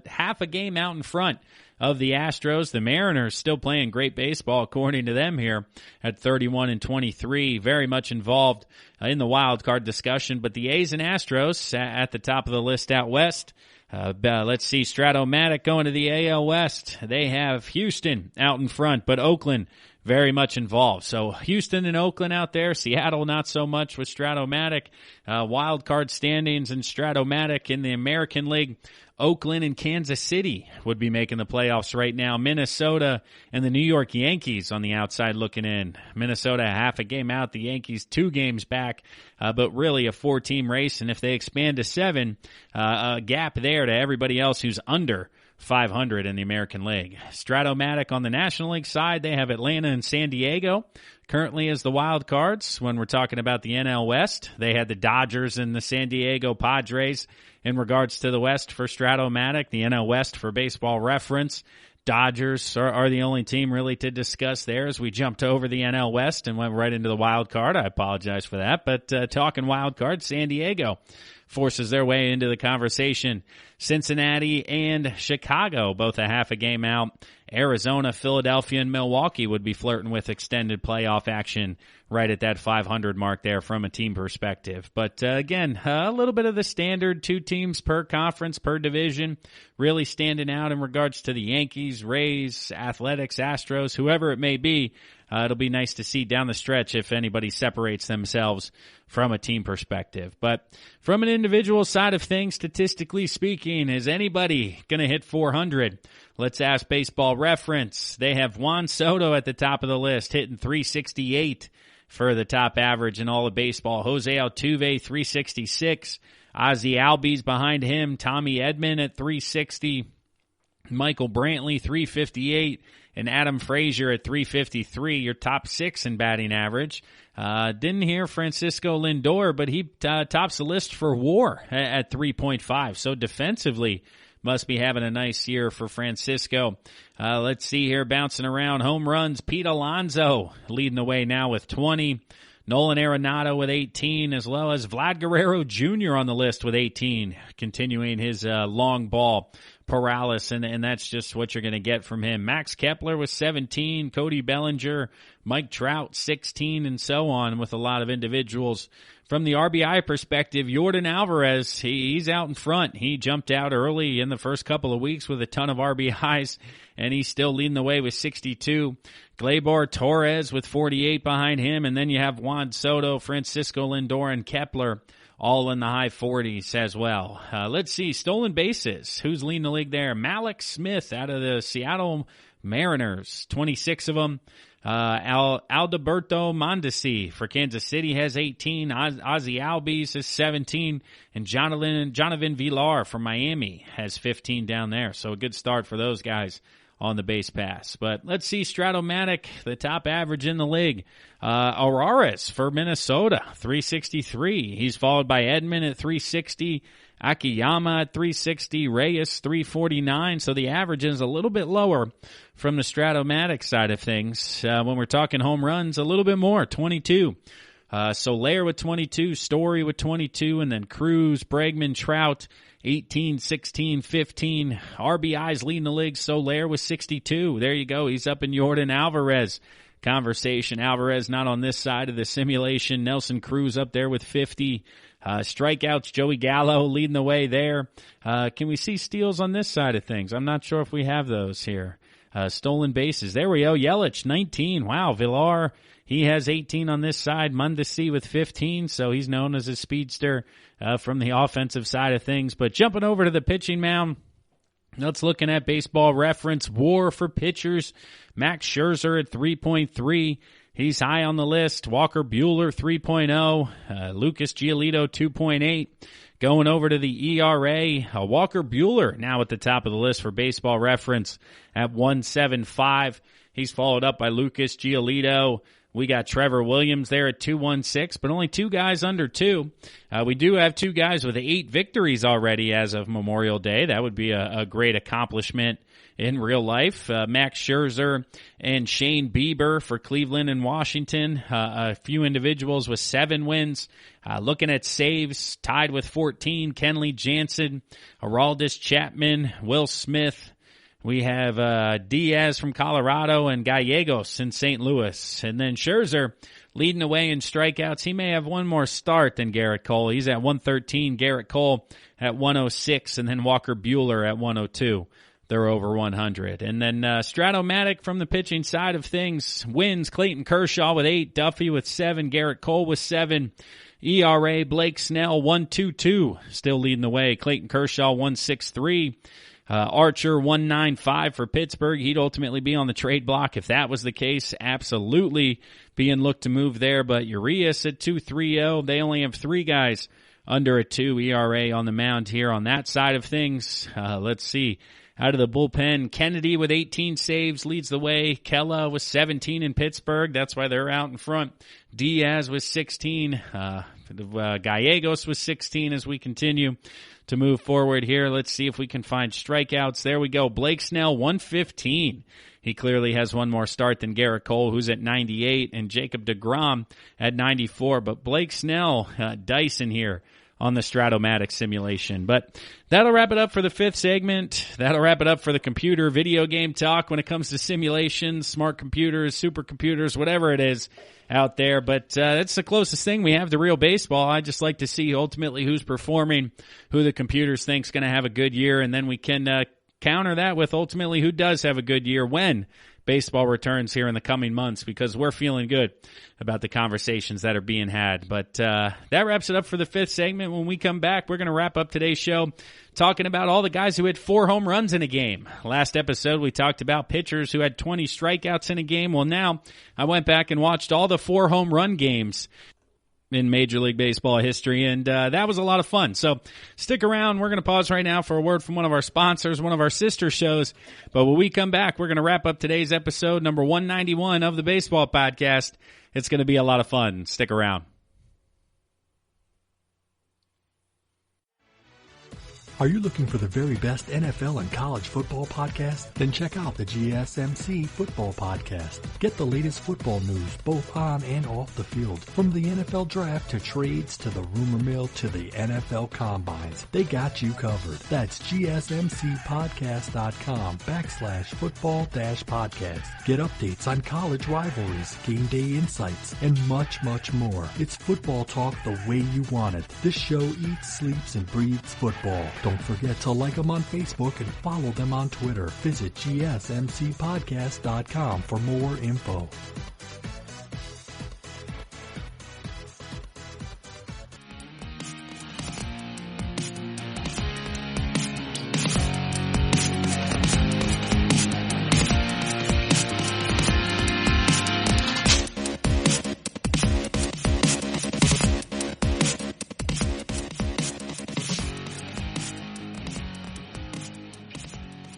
half a game out in front of the Astros. The Mariners still playing great baseball, according to them here, at 31 and 23. Very much involved in the wild card discussion. But the A's and Astros at the top of the list out west. Let's see, Stratomatic going to the AL West. They have Houston out in front, but Oakland very much involved. So Houston and Oakland out there. Seattle not so much with Stratomatic. Wild card standings and Stratomatic in the American League. Oakland and Kansas City would be making the playoffs right now. Minnesota and the New York Yankees on the outside looking in. Minnesota half a game out, the Yankees 2 games back, but really a 4-team race. And if they expand to 7, a gap there to everybody else who's under 500 in the American League. Stratomatic on the National League side, they have Atlanta and San Diego currently as the wild cards. When we're talking about the NL West, they had the Dodgers and the San Diego Padres in regards to the West for Stratomatic. The NL West for Baseball Reference, Dodgers are the only team really to discuss there as we jumped over the NL West and went right into the wild card. I apologize for that, but talking wild card, San Diego forces their way into the conversation. Cincinnati and Chicago, both a half a game out. Arizona, Philadelphia, and Milwaukee would be flirting with extended playoff action right at that 500 mark there from a team perspective. But again, a little bit of the standard 2 teams per conference, per division, really standing out in regards to the Yankees, Rays, Athletics, Astros, whoever it may be. It'll be nice to see down the stretch if anybody separates themselves from a team perspective. But from an individual side of things, statistically speaking, is anybody going to hit 400? Let's ask Baseball Reference. They have Juan Soto at the top of the list, hitting 368 for the top average in all of baseball. Jose Altuve, 366. Ozzie Albies behind him. Tommy Edman at 360. Michael Brantley, 358. And Adam Frazier at 353, your top 6 in batting average. Didn't hear Francisco Lindor, but he tops the list for WAR at 3.5. So defensively, must be having a nice year for Francisco. Let's see here, bouncing around. Home runs, Pete Alonso leading the way now with 20. Nolan Arenado with 18, as well as Vlad Guerrero Jr. on the list with 18, continuing his long ball paralysis, and that's just what you're going to get from him. Max Kepler with 17, Cody Bellinger, Mike Trout 16, and so on, with a lot of individuals. From the RBI perspective, Yordan Alvarez, he's out in front. He jumped out early in the first couple of weeks with a ton of RBIs, and he's still leading the way with 62. Gleyber Torres with 48 behind him, and then you have Juan Soto, Francisco Lindor, and Kepler all in the high 40s as well. Let's see, stolen bases. Who's leading the league there? Malik Smith out of the Seattle Mariners, 26 of them. Alberto Mondesi for Kansas City has 18. Ozzie Albies has 17. And Jonathan Villar from Miami has 15 down there. So a good start for those guys on the base pass. But let's see Strat-O-Matic, the top average in the league. Araras for Minnesota, 363. He's followed by Edman at 360. Akiyama at 360, Reyes 349, so the average is a little bit lower from the Strat-O-Matic side of things. When we're talking home runs, a little bit more, 22. Soler with 22, Story with 22, and then Cruz, Bregman, Trout, 18, 16, 15. RBIs leading the league, Soler with 62. There you go, he's up in Yordan Alvarez conversation. Alvarez not on this side of the simulation. Nelson Cruz up there with 50. Strikeouts, Joey Gallo leading the way there. Can we see steals on this side of things? I'm not sure if we have those here. Stolen bases. There we go. Yelich, 19. Wow. Villar, he has 18 on this side. Mondesi with 15, so he's known as a speedster from the offensive side of things. But jumping over to the pitching mound, let's looking at Baseball Reference. WAR for pitchers. Max Scherzer at 3.3. He's high on the list. Walker Buehler, 3.0. Lucas Giolito, 2.8. Going over to the ERA, Walker Buehler now at the top of the list for Baseball Reference at 1.75. He's followed up by Lucas Giolito. We got Trevor Williams there at 2.16, but only two guys under 2. We do have two guys with 8 victories already as of Memorial Day. That would be a great accomplishment in real life. Max Scherzer and Shane Bieber for Cleveland and Washington. A few individuals with 7 wins. Looking at saves, tied with 14. Kenley Jansen, Aroldis Chapman, Will Smith. We have Diaz from Colorado and Gallegos in St. Louis. And then Scherzer leading the way in strikeouts. He may have one more start than Garrett Cole. He's at 113. Garrett Cole at 106. And then Walker Buehler at 102. They're over 100. And then Strat-O-Matic from the pitching side of things wins. Clayton Kershaw with 8. Duffy with 7. Garrett Cole with 7. ERA, Blake Snell 1.22. Still leading the way. Clayton Kershaw 1.63. Archer 1.95 for Pittsburgh. He'd ultimately be on the trade block if that was the case. Absolutely being looked to move there. But Urias at 2.30. They only have 3 guys under a 2 ERA on the mound here on that side of things. Let's see. Out of the bullpen, Kennedy with 18 saves leads the way. Kella with 17 in Pittsburgh. That's why they're out in front. Diaz with 16. Gallegos with 16 as we continue to move forward here. Let's see if we can find strikeouts. There we go. Blake Snell, 115. He clearly has one more start than Garrett Cole, who's at 98, and Jacob deGrom at 94. But Blake Snell, Dyson here on the Strat-O-Matic simulation. But that'll wrap it up for the 5th segment. That'll wrap it up for the computer video game talk when it comes to simulations, smart computers, supercomputers, whatever it is out there. But that's the closest thing we have to real baseball. I just like to see ultimately who's performing, who the computers think's going to have a good year, and then we can counter that with ultimately who does have a good year when baseball returns here in the coming months, because we're feeling good about the conversations that are being had. But that wraps it up for the 5th segment. When we come back, we're going to wrap up today's show talking about all the guys who hit 4 home runs in a game. Last episode, we talked about pitchers who had 20 strikeouts in a game. Well, now I went back and watched all the 4 home run games in Major League Baseball history, and that was a lot of fun. So stick around. We're going to pause right now for a word from one of our sponsors, one of our sister shows. But when we come back, we're going to wrap up today's episode, number 191 of the Baseball Podcast. It's going to be a lot of fun. Stick around. Are you looking for the very best NFL and college football podcast? Then check out the GSMC Football Podcast. Get the latest football news both on and off the field. From the NFL Draft to trades to the rumor mill to the NFL Combines. They got you covered. That's GSMCpodcast.com/football-podcast. Get updates on college rivalries, game day insights, and much, much more. It's football talk the way you want it. This show eats, sleeps, and breathes football. Don't forget to like them on Facebook and follow them on Twitter. Visit GSMCpodcast.com for more info.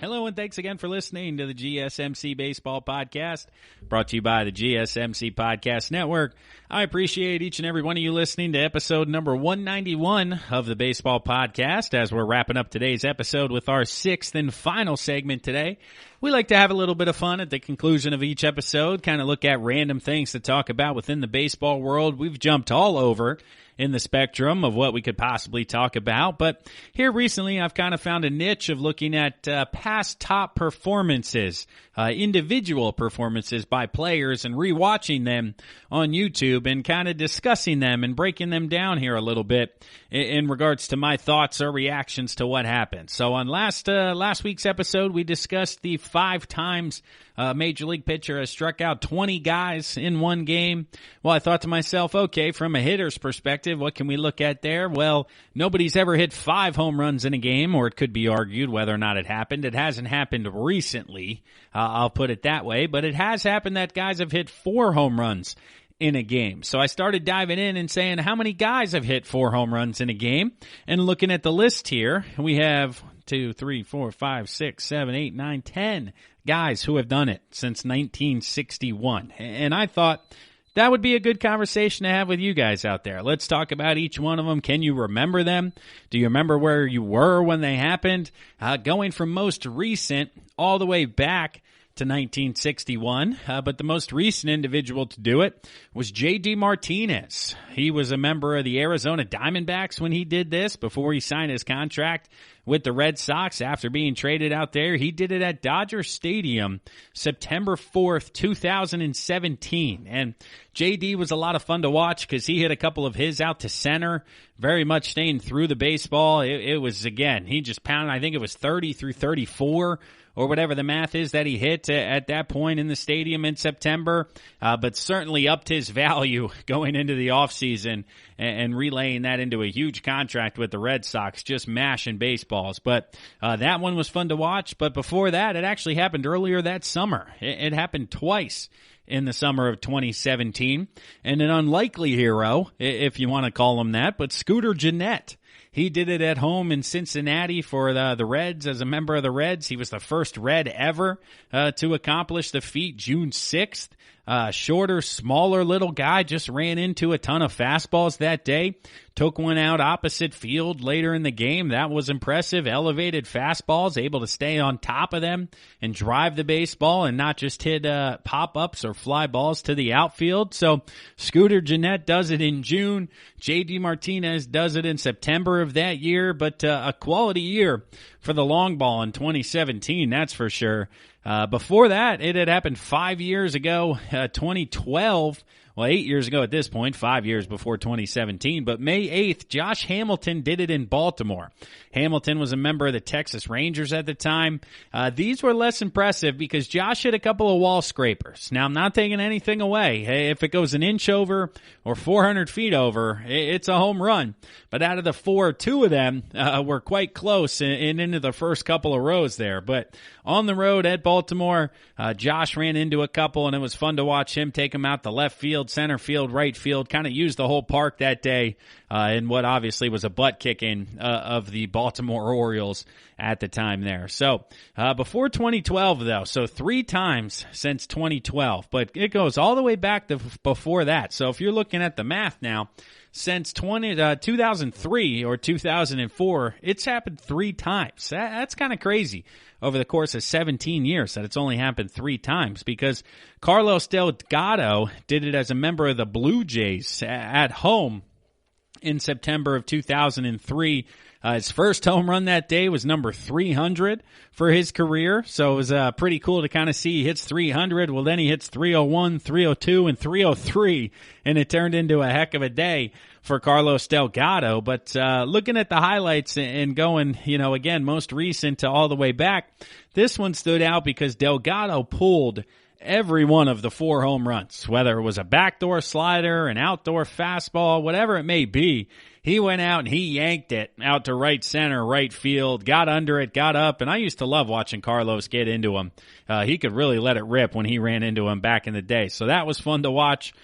Hello, and thanks again for listening to the GSMC Baseball Podcast, brought to you by the GSMC Podcast Network. I appreciate each and every one of you listening to episode number 191 of the Baseball Podcast. As we're wrapping up today's episode with our sixth and final segment today, we like to have a little bit of fun at the conclusion of each episode, kind of look at random things to talk about within the baseball world. We've jumped all over in the spectrum of what we could possibly talk about. But here recently, I've kind of found a niche of looking at past top performances, individual performances by players, and rewatching them on YouTube and kind of discussing them and breaking them down here a little bit in regards to my thoughts or reactions to what happened. So on last week's episode, we discussed the 5 times Major League pitcher has struck out 20 guys in one game. Well, I thought to myself, okay, from a hitter's perspective, what can we look at there? Well, nobody's ever hit 5 home runs in a game, or it could be argued whether or not it happened. It hasn't happened recently, I'll put it that way, but it has happened that guys have hit 4 home runs in a game. So I started diving in and saying, how many guys have hit 4 home runs in a game? And looking at the list here, we have 2, 3, 4, 5, 6, 7, 8, 9, 10 guys who have done it since 1961. And I thought that would be a good conversation to have with you guys out there. Let's talk about each one of them. Can you remember them? Do you remember where you were when they happened? Going from most recent all the way back to 1961, but the most recent individual to do it was J.D. Martinez. He was a member of the Arizona Diamondbacks when he did this before he signed his contract with the Red Sox after being traded out there. He did it at Dodger Stadium September 4th, 2017. And JD was a lot of fun to watch because he hit a couple of his out to center, very much staying through the baseball. It was, again, he just pounded, I think it was 30 through 34 or whatever the math is that he hit at that point in the stadium in September, but certainly upped his value going into the offseason and relaying that into a huge contract with the Red Sox, just mashing baseballs. But that one was fun to watch. But before that, it actually happened earlier that summer. It happened twice in the summer of 2017. And an unlikely hero, if you want to call him that, but Scooter Gennett. He did it at home in Cincinnati for the Reds as a member of the Reds. He was the first Red ever to accomplish the feat. June 6th. Shorter, smaller little guy, just ran into a ton of fastballs that day. Took one out opposite field later in the game. That was impressive. Elevated fastballs, able to stay on top of them and drive the baseball and not just hit pop-ups or fly balls to the outfield. So Scooter Gennett does it in June. J.D. Martinez does it in September of that year. But a quality year for the long ball in 2017, that's for sure. Before that, it had happened 5 years ago, 2012. Well, 8 years ago at this point, 5 years before 2017. But May 8th, Josh Hamilton did it in Baltimore. Hamilton was a member of the Texas Rangers at the time. These were less impressive because Josh hit a couple of wall scrapers. Now, I'm not taking anything away. Hey, if it goes an inch over or 400 feet over, it's a home run. But out of the 4, 2 of them were quite close and into the first couple of rows there. But on the road at Baltimore, Josh ran into a couple, and it was fun to watch him take them out the left field, center field, right field, kind of used the whole park that day in what obviously was a butt kicking of the Baltimore Orioles at the time there. So before 2012, though, so 3 times since 2012, but it goes all the way back to before that. So if you're looking at the math now, since 2003 or 2004, it's happened 3 times. That's kind of crazy over the course of 17 years that it's only happened 3 times, because Carlos Delgado did it as a member of the Blue Jays at home in September of 2003. His first home run that day was number 300 for his career, so it was pretty cool to kind of see he hits 300. Well, then he hits 301, 302, and 303, and it turned into a heck of a day for Carlos Delgado. But looking at the highlights and going, again, most recent to all the way back, this one stood out because Delgado pulled every one of the 4 home runs, whether it was a backdoor slider, an outdoor fastball, whatever it may be. He went out and he yanked it out to right center, right field, got under it, got up, and I used to love watching Carlos get into him. He could really let it rip when he ran into him back in the day, so that was fun to watch.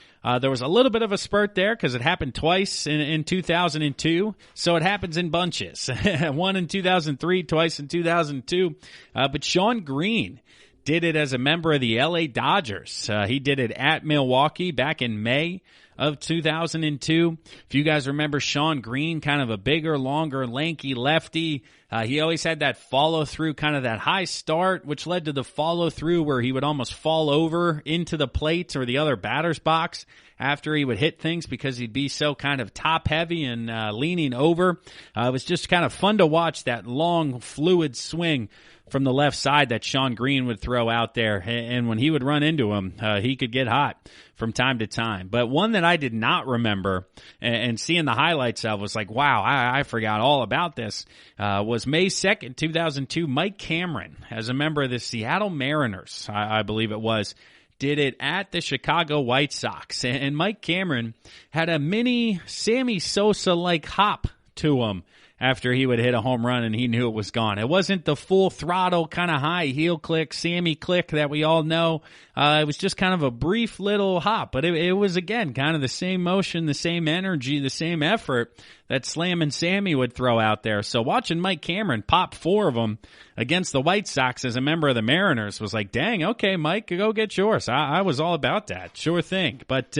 There was a little bit of a spurt there because it happened twice in 2002, so it happens in bunches. One in 2003, twice in 2002. But Sean Green did it as a member of the LA Dodgers. He did it at Milwaukee back in May of 2002. If you guys remember Sean Green, kind of a bigger, longer, lanky lefty. He always had that follow-through, kind of that high start, which led to the follow-through where he would almost fall over into the plate or the other batter's box after he would hit things because he'd be so kind of top-heavy and leaning over. It was just kind of fun to watch that long, fluid swing from the left side that Sean Green would throw out there. And when he would run into him, he could get hot from time to time. But one that I did not remember and seeing the highlights of was like, wow, I forgot all about this, was May 2nd, 2002. Mike Cameron, as a member of the Seattle Mariners, I believe it was, did it at the Chicago White Sox. And Mike Cameron had a mini Sammy Sosa-like hop to him after he would hit a home run and he knew it was gone. It wasn't the full throttle kind of high heel click, Sammy click that we all know. It was just kind of a brief little hop, but it was, again, kind of the same motion, the same energy, the same effort that Slam and Sammy would throw out there. So watching Mike Cameron pop 4 of them against the White Sox as a member of the Mariners was like, dang, okay, Mike, go get yours. I was all about that. Sure thing. But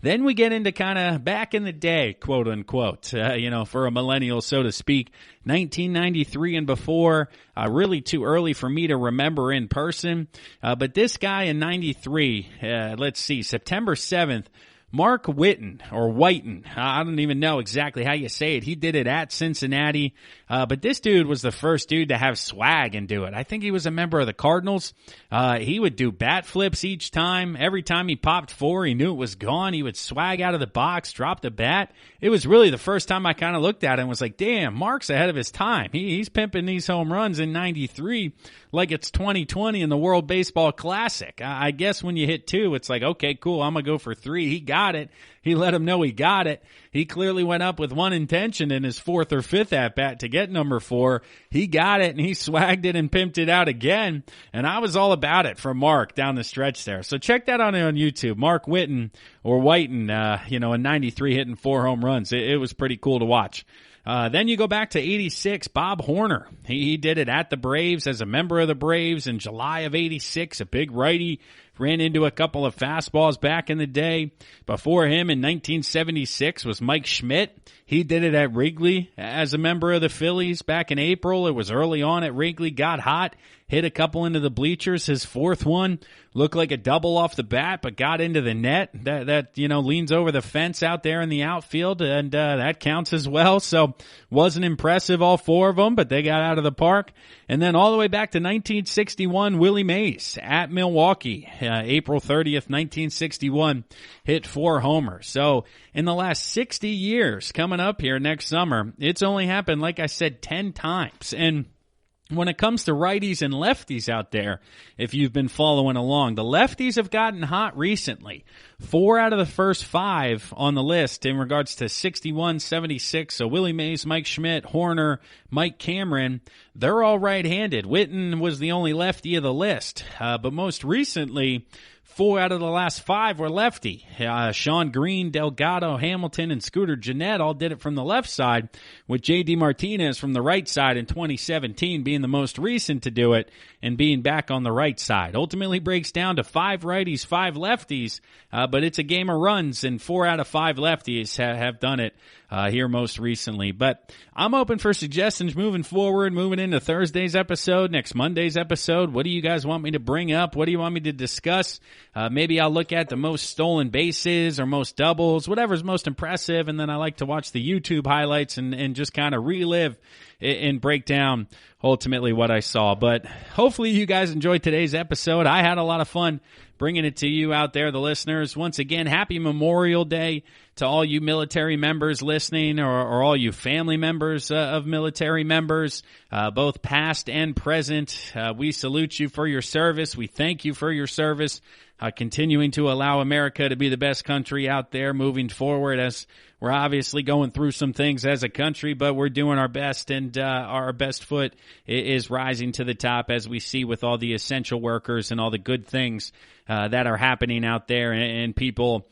then we get into kind of back in the day, quote unquote, for a millennial, so to speak, 1993 and before, really too early for me to remember in person. But this guy in 93, let's see, September 7th, Mark Whiten, or Whiten, I don't even know exactly how you say it. He did it at Cincinnati, but this dude was the first dude to have swag and do it. I think he was a member of the Cardinals. He would do bat flips each time. Every time he popped 4, he knew it was gone. He would swag out of the box, drop the bat. It was really the first time I kind of looked at him and was like, damn, Mark's ahead of his time. He's pimping these home runs in 93 like it's 2020 in the World Baseball Classic. I guess when you hit 2, it's like, okay, cool, I'm going to go for 3. He got it. He let him know he got it. He clearly went up with one intention in his 4th or 5th at-bat to get number 4. He got it, and he swagged it and pimped it out again. And I was all about it for Mark down the stretch there. So check that out on YouTube. Mark Whiten, or Whiten, in 93 hitting 4 home runs. It was pretty cool to watch. Then you go back to 86, Bob Horner. He did it at the Braves as a member of the Braves in July of 86, a big righty. Ran into a couple of fastballs back in the day. Before him in 1976 was Mike Schmidt. He did it at Wrigley as a member of the Phillies back in April. It was early on at Wrigley, got hot, hit a couple into the bleachers. His 4th one looked like a double off the bat, but got into the net. That leans over the fence out there in the outfield, and that counts as well. So wasn't impressive, all 4 of them, but they got out of the park. And then all the way back to 1961, Willie Mays at Milwaukee, April 30th, 1961, hit 4 homers. So in the last 60 years, coming up here next summer, it's only happened, like I said, 10 times. And when it comes to righties and lefties out there, if you've been following along, the lefties have gotten hot recently. 4 out of the first 5 on the list in regards to 61, 76. So Willie Mays, Mike Schmidt, Horner, Mike Cameron, they're all right-handed. Whiten was the only lefty of the list. But most recently, 4 out of the last 5 were lefty. Sean Green, Delgado, Hamilton, and Scooter Gennett all did it from the left side, with J.D. Martinez from the right side in 2017 being the most recent to do it and being back on the right side. Ultimately breaks down to 5 righties, 5 lefties, but it's a game of runs, and 4 out of 5 lefties have done it here most recently. But I'm open for suggestions moving forward, moving into Thursday's episode, next Monday's episode. What do you guys want me to bring up? What do you want me to discuss? Maybe I'll look at the most stolen bases or most doubles, whatever's most impressive, and then I like to watch the YouTube highlights and just kind of relive and break down ultimately what I saw. But hopefully you guys enjoyed today's episode. I had a lot of fun bringing it to you out there, the listeners. Once again, happy Memorial Day to all you military members listening, or all you family members of military members, both past and present. We salute you for your service. We thank you for your service, continuing to allow America to be the best country out there moving forward, as we're obviously going through some things as a country, but we're doing our best, and our best foot is rising to the top, as we see with all the essential workers and all the good things that are happening out there, and people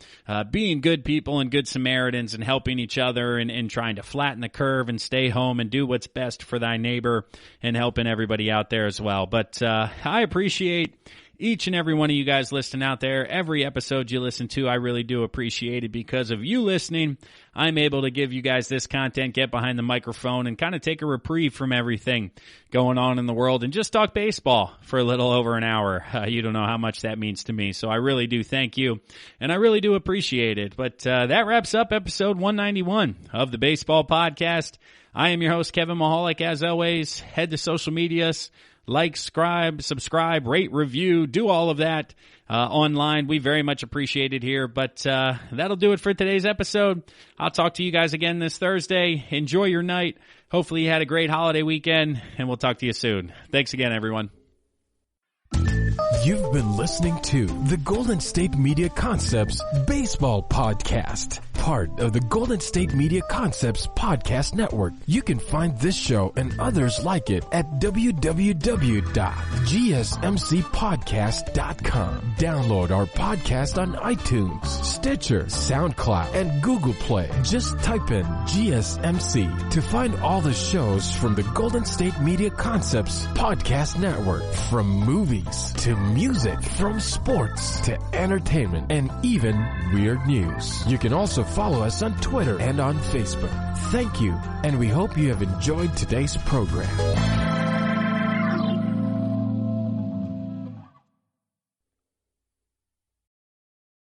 being good people and good Samaritans and helping each other, and trying to flatten the curve and stay home and do what's best for thy neighbor, and helping everybody out there as well. But I appreciate each and every one of you guys listening out there. Every episode you listen to, I really do appreciate it. Because of you listening, I'm able to give you guys this content, get behind the microphone, and kind of take a reprieve from everything going on in the world and just talk baseball for a little over an hour. You don't know how much that means to me. So I really do thank you, and I really do appreciate it. But that wraps up episode 191 of the Baseball Podcast. I am your host, Kevin Mahalik. As always, head to social medias. Like, subscribe, rate, review, do all of that online. We very much appreciate it here. But that'll do it for today's episode. I'll talk to you guys again this Thursday. Enjoy your night. Hopefully you had a great holiday weekend, and we'll talk to you soon. Thanks again, everyone. You've been listening to the Golden State Media Concepts Baseball Podcast, part of the Golden State Media Concepts Podcast Network. You can find this show and others like it at www.gsmcpodcast.com. Download our podcast on iTunes, Stitcher, SoundCloud, and Google Play. Just type in GSMC to find all the shows from the Golden State Media Concepts Podcast Network, from movies to music, from sports to entertainment, and even weird news. You can also follow us on Twitter and on Facebook. Thank you, and we hope you have enjoyed today's program.